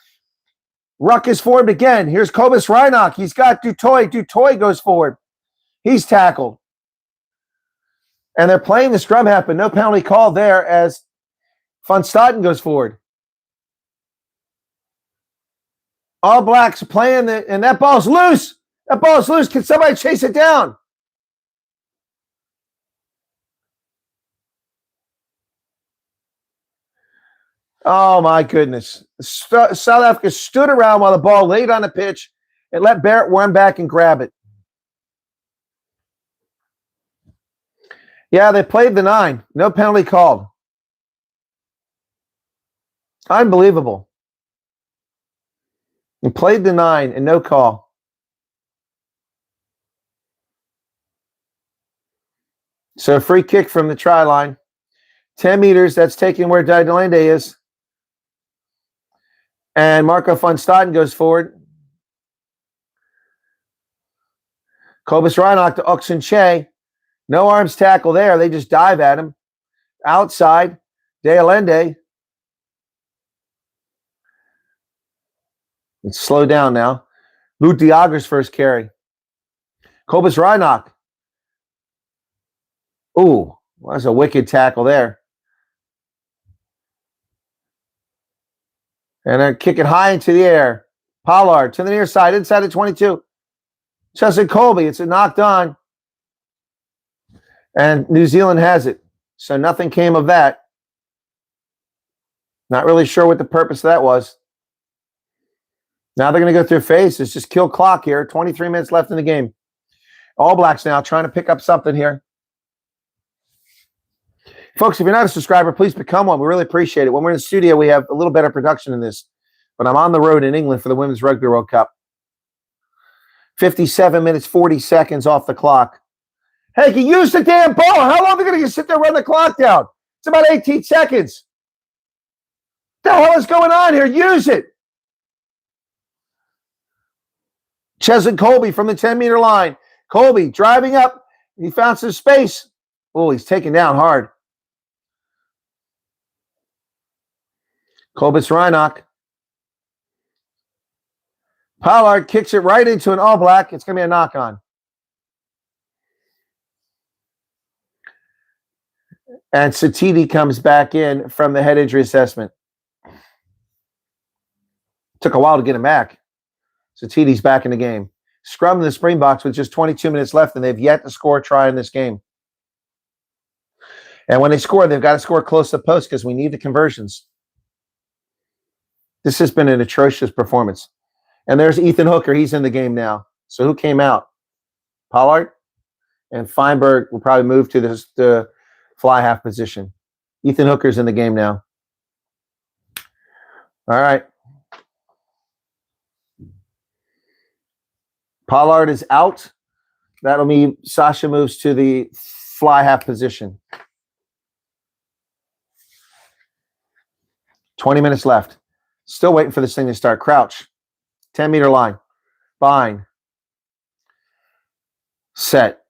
Ruck is formed again. Here's Kobus Reinach. He's got Dutoy. Dutoy goes forward. He's tackled. And they're playing the scrum half, but no penalty called there as Van Staden goes forward. All Blacks playing, and that ball's loose. That ball's loose. Can somebody chase it down? Oh, my goodness. South Africa stood around while the ball laid on the pitch and let Barrett run back and grab it. Yeah, they played the 9. No penalty called. Unbelievable. They played the 9 and no call. So a free kick from the try line. 10 meters, that's taking where De Allende is. And Marco van Staden goes forward. Kobus Reinach to Oxenche. No arms tackle there. They just dive at him. Outside, De Allende. It's slowed down now. Lou Diager's first carry. Kobus Reinach. Ooh, that's a wicked tackle there. And then kick it high into the air. Pollard to the near side, inside the 22. Chesson Colby, it's a knocked on. And New Zealand has it. So nothing came of that. Not really sure what the purpose of that was. Now they're going to go through phases. Just kill clock here. 23 minutes left in the game. All Blacks now trying to pick up something here. Folks, if you're not a subscriber, please become one. We really appreciate it. When we're in the studio, we have a little better production than this. But I'm on the road in England for the Women's Rugby World Cup. 57 minutes, 40 seconds off the clock. Hey, you use the damn ball. How long are they going to sit there and run the clock down? It's about 18 seconds. What the hell is going on here? Use it. Cheslin Colby from the 10-meter line. Colby driving up. He found some space. Oh, he's taken down hard. Kobus Reinach. Pollard kicks it right into an All Black. It's going to be a knock-on. And Satiti comes back in from the head injury assessment. Took a while to get him back. Satiti's back in the game. Scrum the Springboks with just 22 minutes left, and they've yet to score a try in this game. And when they score, they've got to score close to the post because we need the conversions. This has been an atrocious performance. And there's Ethan Hooker. He's in the game now. So who came out? Pollard? And Feinberg will probably move to the fly half position. Ethan Hooker's in the game now. All right. Pollard is out. That'll mean Sasha moves to the fly half position. 20 minutes left. Still waiting for this thing to start. Crouch. 10-meter line. Bind. Set.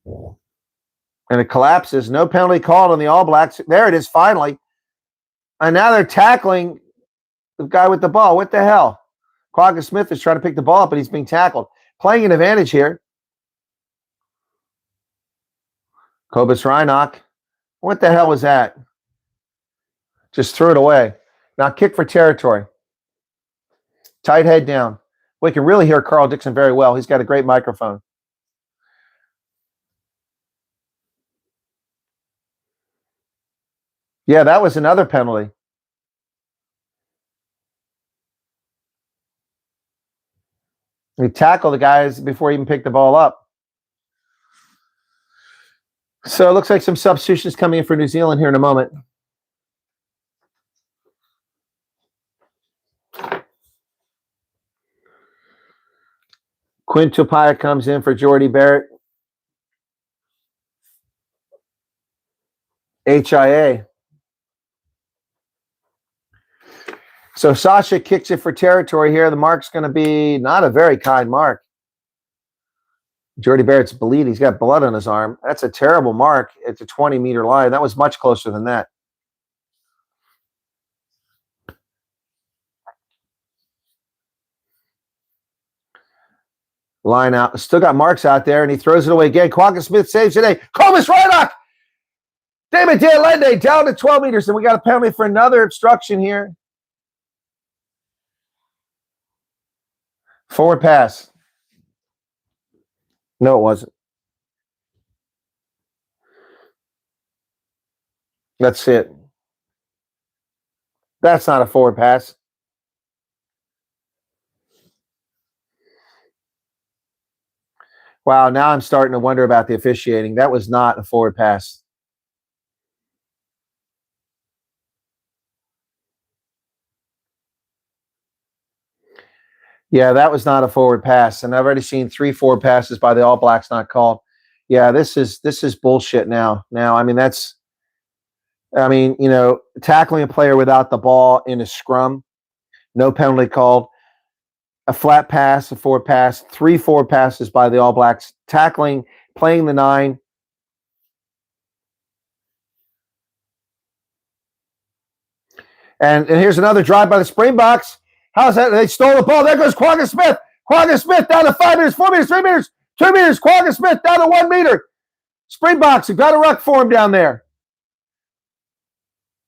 And it collapses. No penalty called on the All Blacks. There it is, finally. And now they're tackling the guy with the ball. What the hell? Quagga Smith is trying to pick the ball up, but he's being tackled. Playing an advantage here. Kobus Reinach. What the hell was that? Just threw it away. Now kick for territory. Tight head down. We can really hear Carl Dixon very well. He's got a great microphone. Yeah, that was another penalty. He tackled the guys before he even picked the ball up. So it looks like some substitutions coming in for New Zealand here in a moment. Quinn Tupaia comes in for Jordy Barrett. HIA. So Sasha kicks it for territory here. The mark's going to be not a very kind mark. Jordy Barrett's bleeding. He's got blood on his arm. That's a terrible mark at the 20-meter line. That was much closer than that. Line out. Still got marks out there, and he throws it away again. Quagga Smith saves it. Kobus Reinach. David De Allende down to 12 meters, and we got a penalty for another obstruction here. Forward pass. No, it wasn't. That's it. That's not a forward pass. Wow, now I'm starting to wonder about the officiating. That was not a forward pass. Yeah, that was not a forward pass. And I've already seen 3 forward passes by the All Blacks not called. Yeah, this is bullshit now. I mean, tackling a player without the ball in a scrum, no penalty called. A flat pass, a forward pass, 3 forward passes by the All Blacks, tackling, playing the 9. And here's another drive by the Springboks. How's that? They stole the ball. There goes Quagga Smith. Quagga Smith down to 5 meters, 4 meters, 3 meters, 2 meters. Quagga Smith down to 1 meter. Springboks have got a ruck for him down there.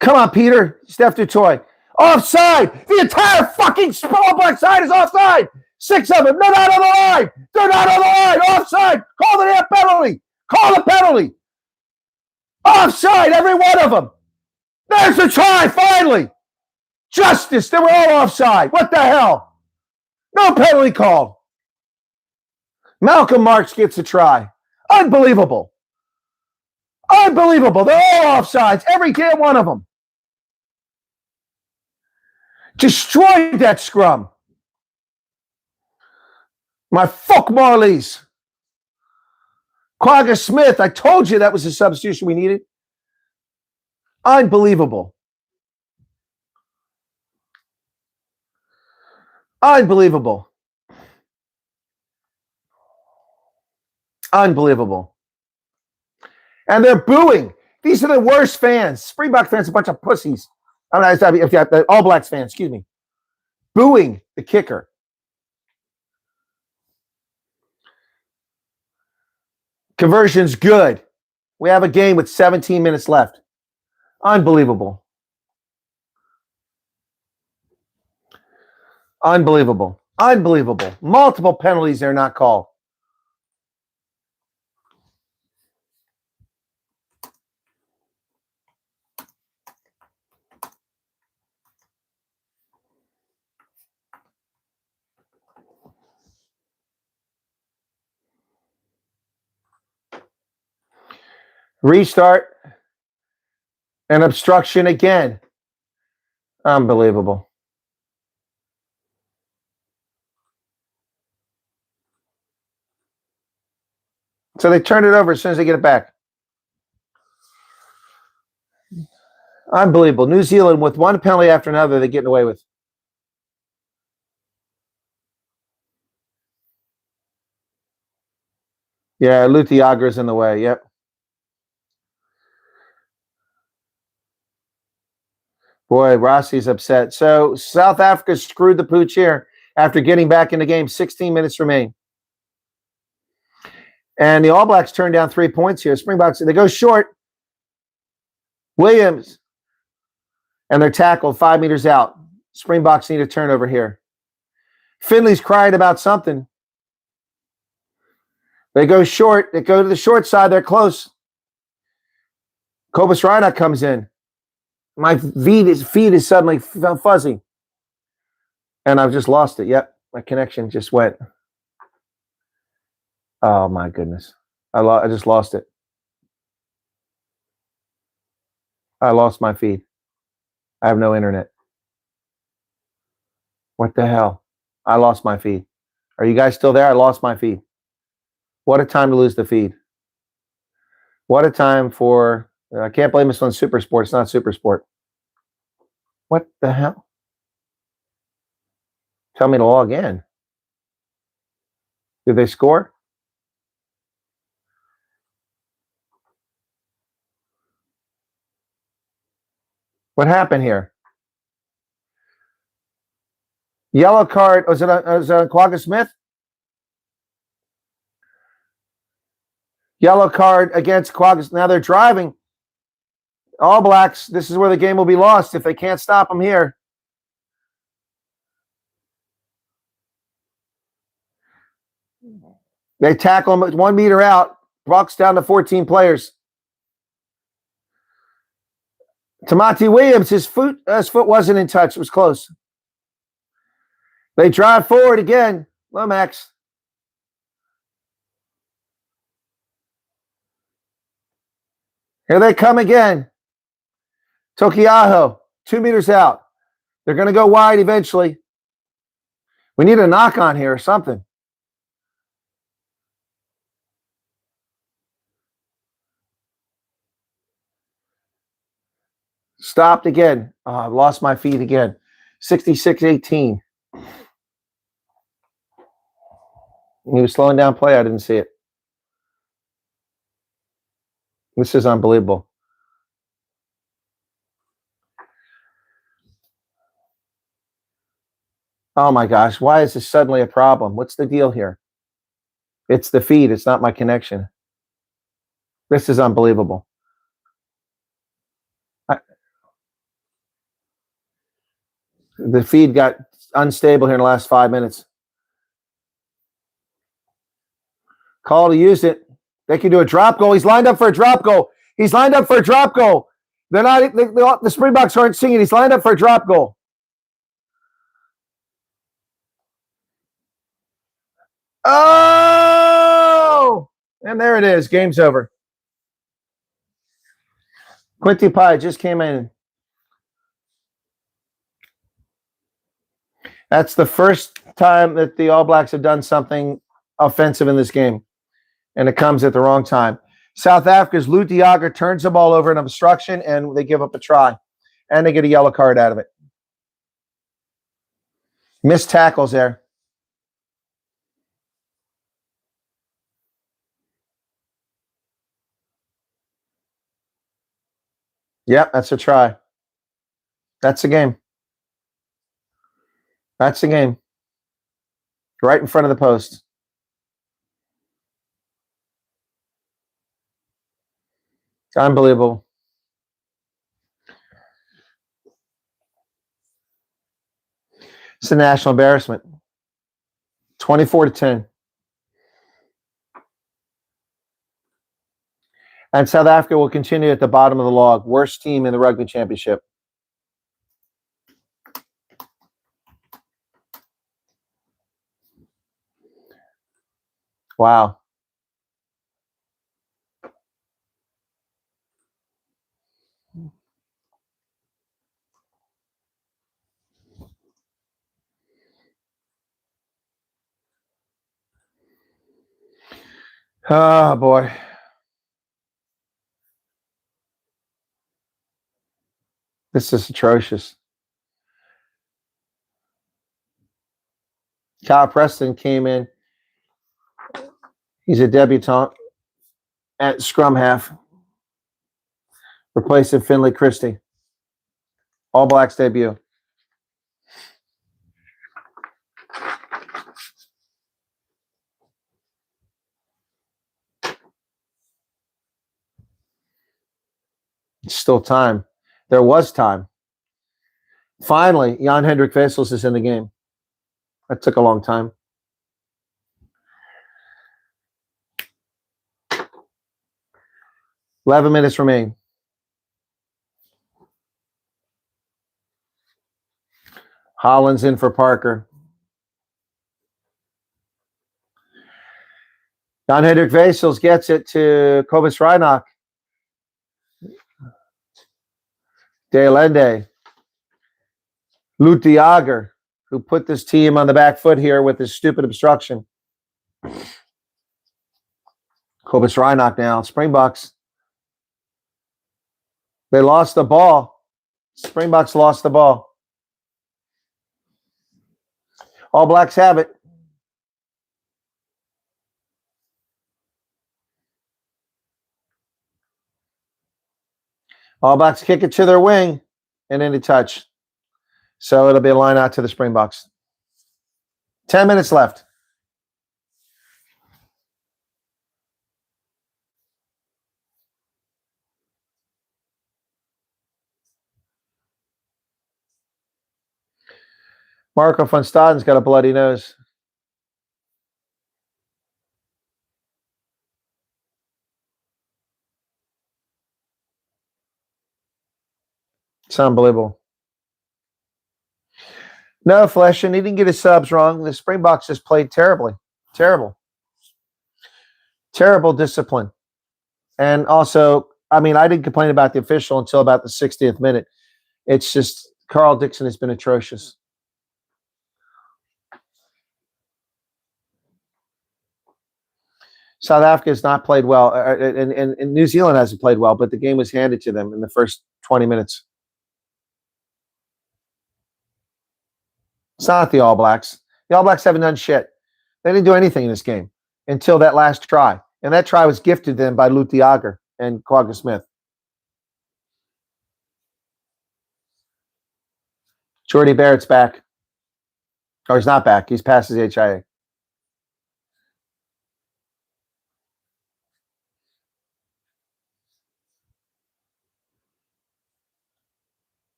Come on, Peter. Steph Dutoy. Offside. The entire fucking All Black side is offside. 6 of them. They're not on the line. They're not on the line. Offside. Call the damn penalty. Call a penalty. Offside, every one of them. There's the try, finally. Justice, they were all offside. What the hell? No penalty called. Malcolm Marks gets a try. Unbelievable. Unbelievable. They're all offsides, every damn one of them. Destroyed that scrum. My fuck Marlies. Quagga Smith, I told you that was the substitution we needed. Unbelievable. Unbelievable. Unbelievable. And they're booing. These are the worst fans. Springbok fans, a bunch of pussies. I mean, All Blacks fans, excuse me. Booing the kicker. Conversion's good. We have a game with 17 minutes left. Unbelievable. Unbelievable. Unbelievable. Multiple penalties they're not called. Restart. An obstruction again. Unbelievable. So they turn it over as soon as they get it back. Unbelievable. New Zealand with one penalty after another, they're getting away with. Yeah, Luthiagra's in the way. Yep. Boy, Rossi's upset. So South Africa screwed the pooch here after getting back in the game. 16 minutes remain. And the All Blacks turn down 3 points here. Springboks, they go short. Williams. And they're tackled 5 meters out. Springboks need a turnover here. Finley's crying about something. They go short. They go to the short side. They're close. Cobus Reinach comes in. My feed is suddenly fuzzy. And I've just lost it. Yep. My connection just went. Oh, my goodness. I just lost it. I lost my feed. I have no internet. What the hell? I lost my feed. Are you guys still there? I lost my feed. What a time to lose the feed. What a time for... I can't blame this on Super Sport. It's not Super Sport. What the hell? Tell me to log in. Did they score? What happened here? Yellow card. Was it on Quagga Smith? Yellow card against Quagga. Now they're driving. All Blacks, this is where the game will be lost if they can't stop them here. They tackle him 1 meter out. Bucks down to 14 players. Tamati Williams, his foot wasn't in touch. It was close. They drive forward again. Lomax. Here they come again. Tokiaho, 2 meters out. They're going to go wide eventually. We need a knock on here or something. Stopped again. Oh, I've lost my feed again. 66-18. He was slowing down play. I didn't see it. This is unbelievable. Oh my gosh, why is this suddenly a problem? What's the deal here? It's the feed. It's not my connection. This is unbelievable. The feed got unstable here in the last 5 minutes. Call to use it. They can do a drop goal. He's lined up for a drop goal. He's lined up for a drop goal. They're not. The Springboks aren't singing. He's lined up for a drop goal. Oh! And there it is. Game's over. Quinty Pye just came in. That's the first time that the All Blacks have done something offensive in this game, and it comes at the wrong time. South Africa's Lou Diaga turns the ball over in obstruction, and they give up a try, and they get a yellow card out of it. Missed tackles there. Yep, that's a try. That's the game. That's the game. Right in front of the post. Unbelievable. It's a national embarrassment. 24-10. And South Africa will continue at the bottom of the log. Worst team in the Rugby Championship. Wow. Oh, boy. This is atrocious. Kyle Preston came in. He's a debutant at scrum half, replacing Finlay Christie. All Blacks debut. It's still time. There was time. Finally, Jan-Hendrik Wessels is in the game. That took a long time. $11 minutes remain. Holland's in for Parker. Jan-Hendrik Wessels gets it to Kobus Reinach. De Allende. Lut de Jager, who put this team on the back foot here with his stupid obstruction. Kobus Reinach now. Springboks. They lost the ball. Springboks lost the ball. All Blacks have it. All Blacks kick it to their wing and into touch. So it'll be a line out to the Springboks. 10 minutes left. Marco van Staden's got a bloody nose. It's unbelievable. No, Fleshin, he didn't get his subs wrong. The Springboks just played terribly. Terrible. Terrible discipline. And also, I mean, I didn't complain about the official until about the 60th minute. It's just, Carl Dixon has been atrocious. South Africa has not played well, and New Zealand hasn't played well, but the game was handed to them in the first 20 minutes. It's not the All Blacks. The All Blacks haven't done shit. They didn't do anything in this game until that last try. And that try was gifted them by Lut de Jager and Quagga Smith. Jordy Barrett's back. Or he's not back. He's past his HIA.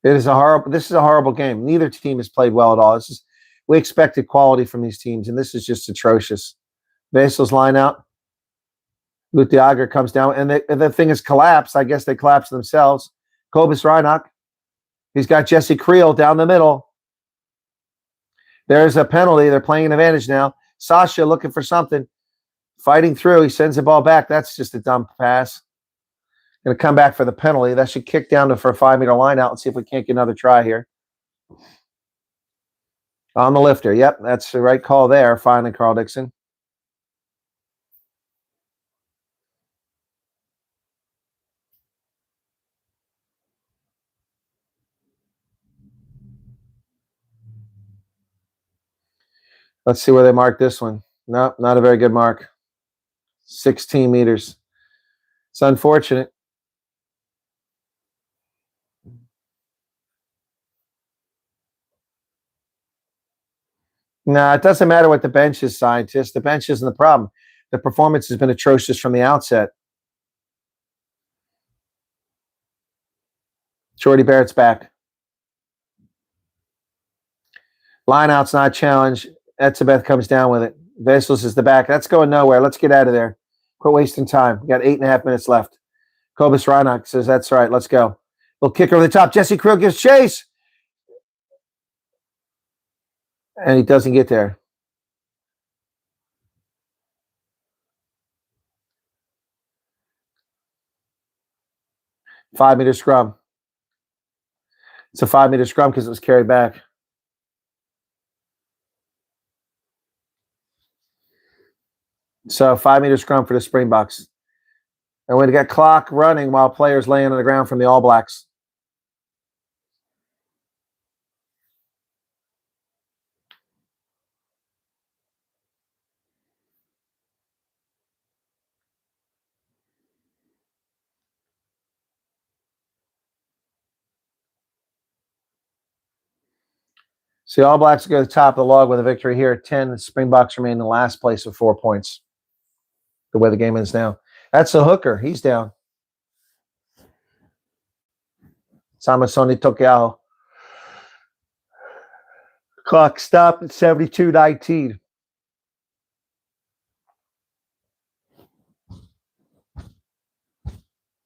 This is a horrible game. Neither team has played well at all. We expected quality from these teams, and this is just atrocious. Vasil's line out. Lutiager comes down, and the thing is collapsed. I guess they collapsed themselves. Cobus Reinach. He's got Jesse Creel down the middle. There's a penalty. They're playing an advantage now. Sasha looking for something. Fighting through. He sends the ball back. That's just a dumb pass. Going to come back for the penalty. That should kick down to for a 5-meter line out and see if we can't get another try here. On the lifter. Yep, that's the right call there. Finally, Carl Dixon. Let's see where they mark this one. Nope, not a very good mark. 16 meters. It's unfortunate. No, it doesn't matter what the bench is, scientists. The bench isn't the problem. The performance has been atrocious from the outset. Jordy Barrett's back. Lineout's not challenged. Etzebeth comes down with it. Vesels is the back. That's going nowhere. Let's get out of there. Quit wasting time. We got 8.5 minutes left. Cobus Reinach says, that's right. Let's go. Little kicker over the top. Jesse Creel gives chase. And he doesn't get there. Five-meter scrum. It's a 5-meter scrum because it was carried back. So 5-meter scrum for the Springboks. And we got clock running while players laying on the ground from the All Blacks. So the All Blacks go to the top of the log with a victory here at 10. The Springboks remain in the last place with 4 points. The way the game is now. That's the hooker. He's down. Samasoni Tokiao. Clock stopped at 72:19.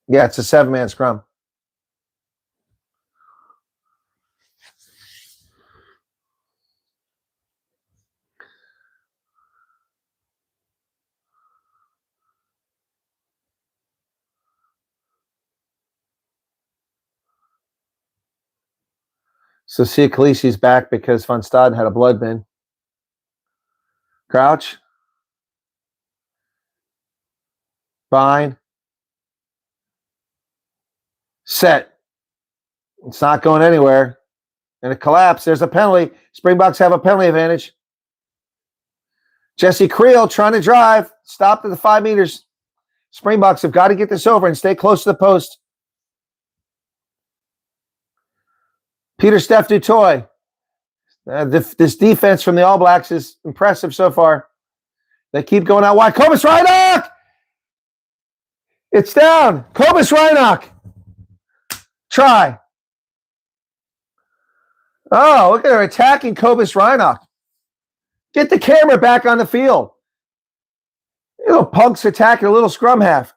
Yeah, it's a 7-man scrum. So Sia Khaleesi's back because Van Staden had a blood bin. Crouch. Fine. Set. It's not going anywhere. And it collapsed. There's a penalty. Springboks have a penalty advantage. Jesse Creel trying to drive. Stopped at the 5 meters. Springboks have got to get this over and stay close to the post. Peter Steph Dutoy. This defense from the All Blacks is impressive so far. They keep going out wide. Cobus Reinach! It's down. Cobus Reinach. Try. Oh, look at her attacking Cobus Reinach. Get the camera back on the field. You know, punks attacking a little scrum half.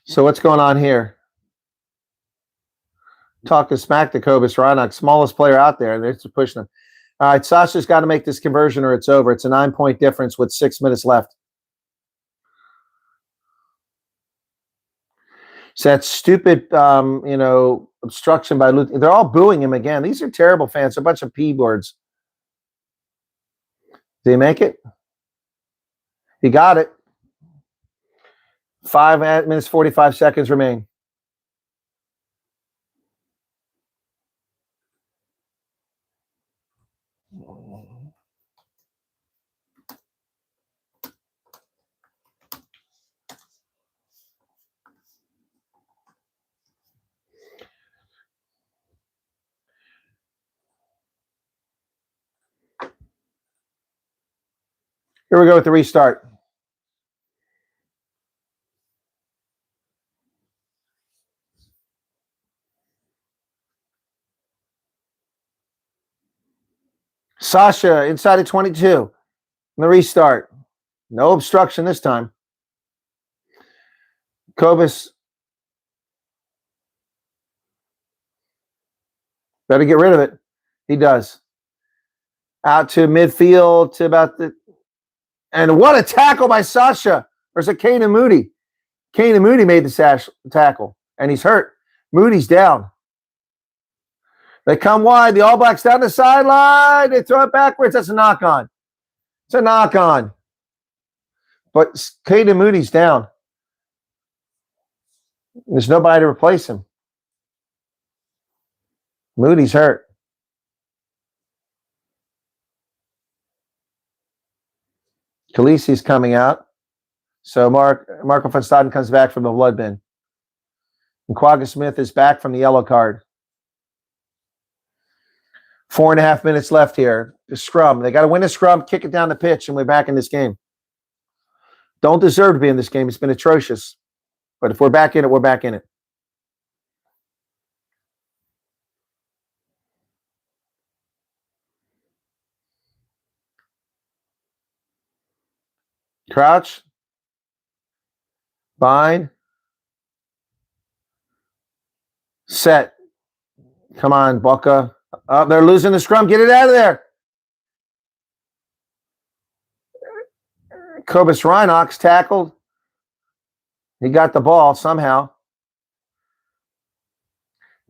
So what's going on here? Talking smack to Cobus Reinach, smallest player out there, and they're just pushing him. All right, Sasha's got to make this conversion or it's over. It's a 9-point difference with 6 minutes left. So that stupid, obstruction by Luther. They're all booing him again. These are terrible fans. They're a bunch of P-boards. Did he make it? He got it. 5 minutes, 45 seconds remain. Here we go with the restart. Sasha inside of 22. The restart. No obstruction this time. Kobus. Better get rid of it. He does. Out to midfield to about the... And what a tackle by Sasha. There's a Kane and Moody. Kane and Moody made the tackle. And he's hurt. Moody's down. They come wide. The All Blacks down the sideline. They throw it backwards. That's a knock-on. It's a knock-on. But Kane and Moody's down. There's nobody to replace him. Moody's hurt. Khaleesi's coming out. So Marco van Staden comes back from the blood bin. And Quagga Smith is back from the yellow card. 4.5 minutes left here. The scrum. They got to win a scrum, kick it down the pitch, and we're back in this game. Don't deserve to be in this game. It's been atrocious. But if we're back in it, we're back in it. Crouch. Bind. Set. Come on, Bucka. Oh, they're losing the scrum. Get it out of there. Kobus Rhinox tackled. He got the ball somehow.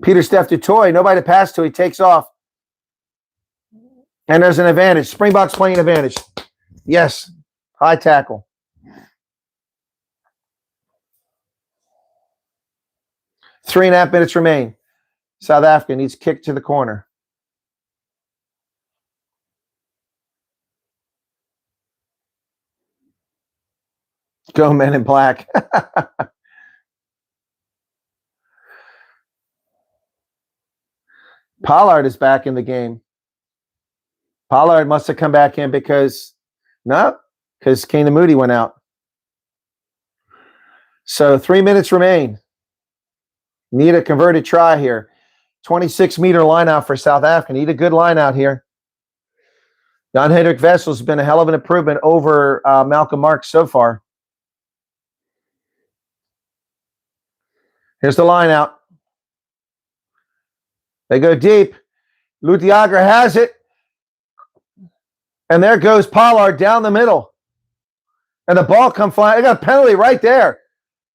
Peter Steph Dutoy, nobody to pass to. He takes off. And there's an advantage. Springboks playing advantage. Yes. High tackle. Three and a half minutes remain. South Africa needs kick to the corner. Go Men in Black. Pollard is back in the game. Pollard must have come back in because Kane and Moody went out. So 3 minutes remain. Need a converted try here. 26-meter line out for South Africa. Need a good line out here. Jan-Hendrik Wessels has been a hell of an improvement over Malcolm Marks so far. Here's the line out. They go deep. Lutiager has it. And there goes Pollard down the middle. And the ball come flying. They got a penalty right there.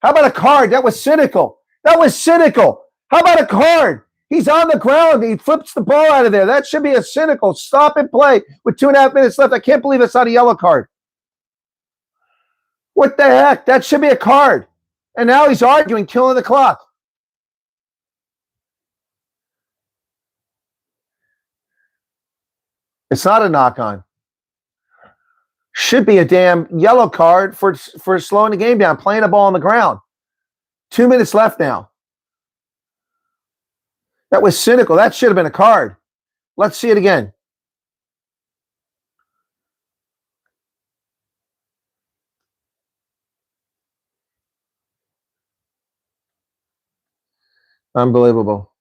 How about a card? That was cynical. That was cynical. How about a card? He's on the ground. He flips the ball out of there. That should be a cynical stop and play with 2.5 minutes left. I can't believe it's not a yellow card. What the heck? That should be a card. And now he's arguing, killing the clock. It's not a knock-on. Should be a damn yellow card for slowing the game down, playing the ball on the ground. 2 minutes left now. That was cynical. That should have been a card. Let's see it again. Unbelievable.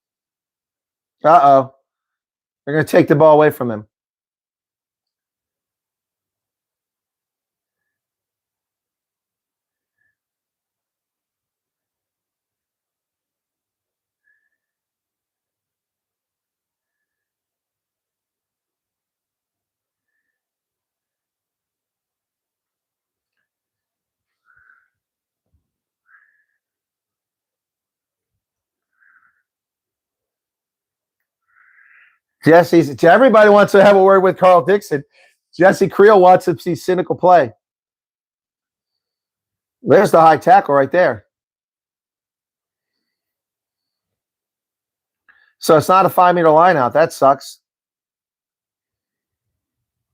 Uh-oh. They're going to take the ball away from him. Everybody wants to have a word with Carl Dixon. Jesse Creel wants to see cynical play. There's the high tackle right there. So it's not a 5-meter line out. That sucks.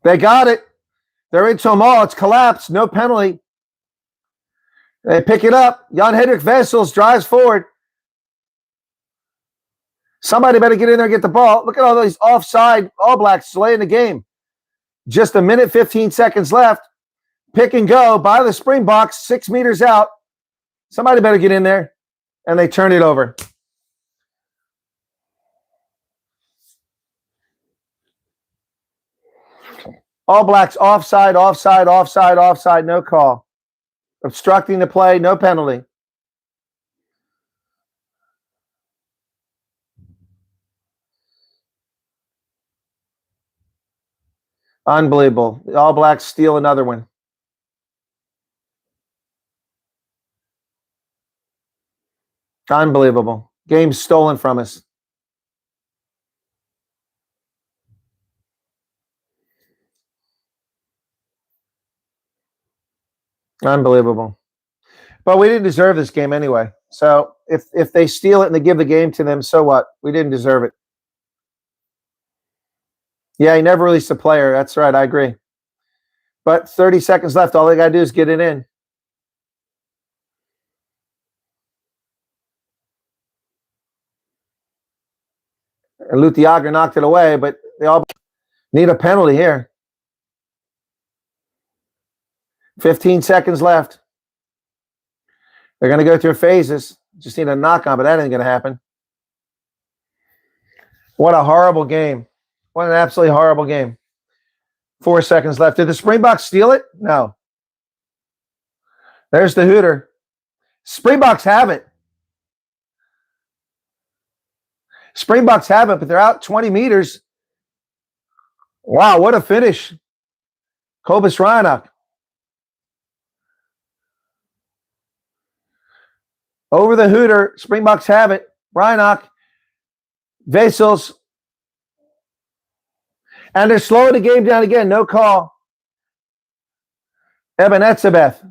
They got it. They're into them all. It's collapsed. No penalty. They pick it up. Jan-Hendrik Wessels drives forward. Somebody better get in there and get the ball. Look at all these offside All Blacks delaying the game. Just a minute, 15 seconds left. Pick and go by the Springboks, 6 meters out. Somebody better get in there. And they turn it over. All Blacks offside, offside, offside, offside, no call. Obstructing the play, no penalty. Unbelievable. The All Blacks steal another one. Unbelievable. Game stolen from us. Unbelievable. But we didn't deserve this game anyway. So if they steal it and they give the game to them, so what? We didn't deserve it. Yeah, he never released a player. That's right. I agree. But 30 seconds left. All they got to do is get it in. And Lutiaga knocked it away, but they all need a penalty here. 15 seconds left. They're going to go through phases. Just need a knock on, but that ain't going to happen. What a horrible game. What an absolutely horrible game. 4 seconds left. Did the Springboks steal it? No. There's the hooter. Springboks have it. Springboks have it, but they're out 20 meters. Wow, what a finish. Cobus Reinach. Over the hooter. Springboks have it. Reinach. Vesels. And they're slowing the game down again. No call. Eben Etzebeth.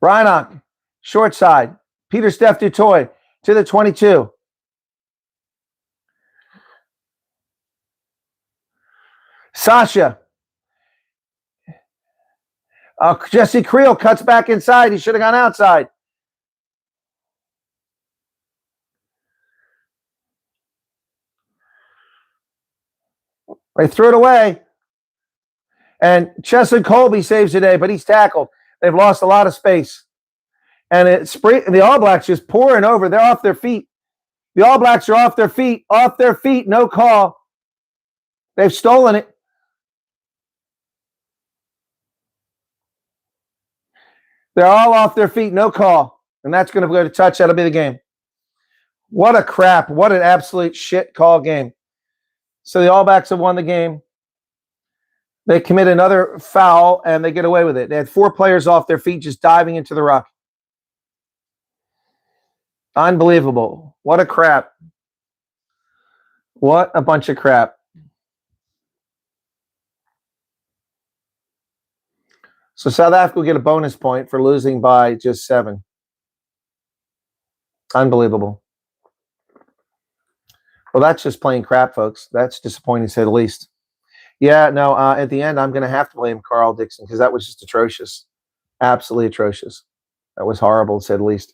Reinach. Short side. Peter Steph Dutoy to the 22. Sasha. Jesse Creel cuts back inside. He should have gone outside. They threw it away. And Cheslin Colby saves the day, but he's tackled. They've lost a lot of space. And the All Blacks just pouring over. They're off their feet. The All Blacks are off their feet. Off their feet. No call. They've stolen it. They're all off their feet. No call. And that's going to go to touch. That'll be the game. What a crap. What an absolute shit call game. So the All Blacks have won the game. They commit another foul, and they get away with it. They had 4 players off their feet just diving into the ruck. Unbelievable. What a crap. What a bunch of crap. So South Africa will get a bonus point for losing by just 7. Unbelievable. Well, that's just plain crap, folks. That's disappointing, to say the least. Yeah, no, at the end, I'm going to have to blame Carl Dixon because that was just atrocious. Absolutely atrocious. That was horrible, to say the least.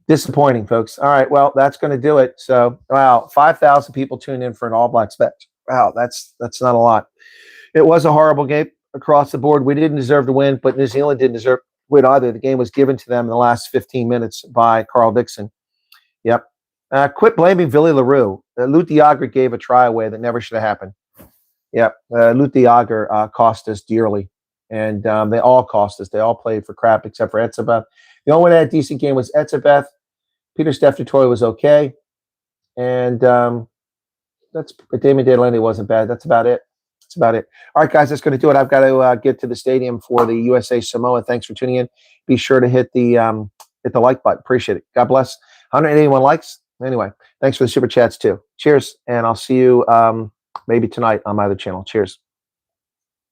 Disappointing, folks. All right, well, that's going to do it. So, wow, 5,000 people tuned in for an All Blacks match. Wow, that's not a lot. It was a horrible game across the board. We didn't deserve to win, but New Zealand didn't deserve to win either. The game was given to them in the last 15 minutes by Carl Dixon. Yep. Quit blaming Billy LaRue. Lutiaga gave a try away that never should have happened. Yep. Lutiaga cost us dearly. And they all cost us. They all played for crap except for Etzebeth. The only one that had a decent game was Etzebeth. Peter Steph Dutoy was okay. And Damon Delaney wasn't bad. That's about it. That's about it. All right, guys, that's going to do it. I've got to get to the stadium for the USA Samoa. Thanks for tuning in. Be sure to hit the like button. Appreciate it. God bless. 181 likes. Anyway, thanks for the super chats too. Cheers, and I'll see you maybe tonight on my other channel. Cheers.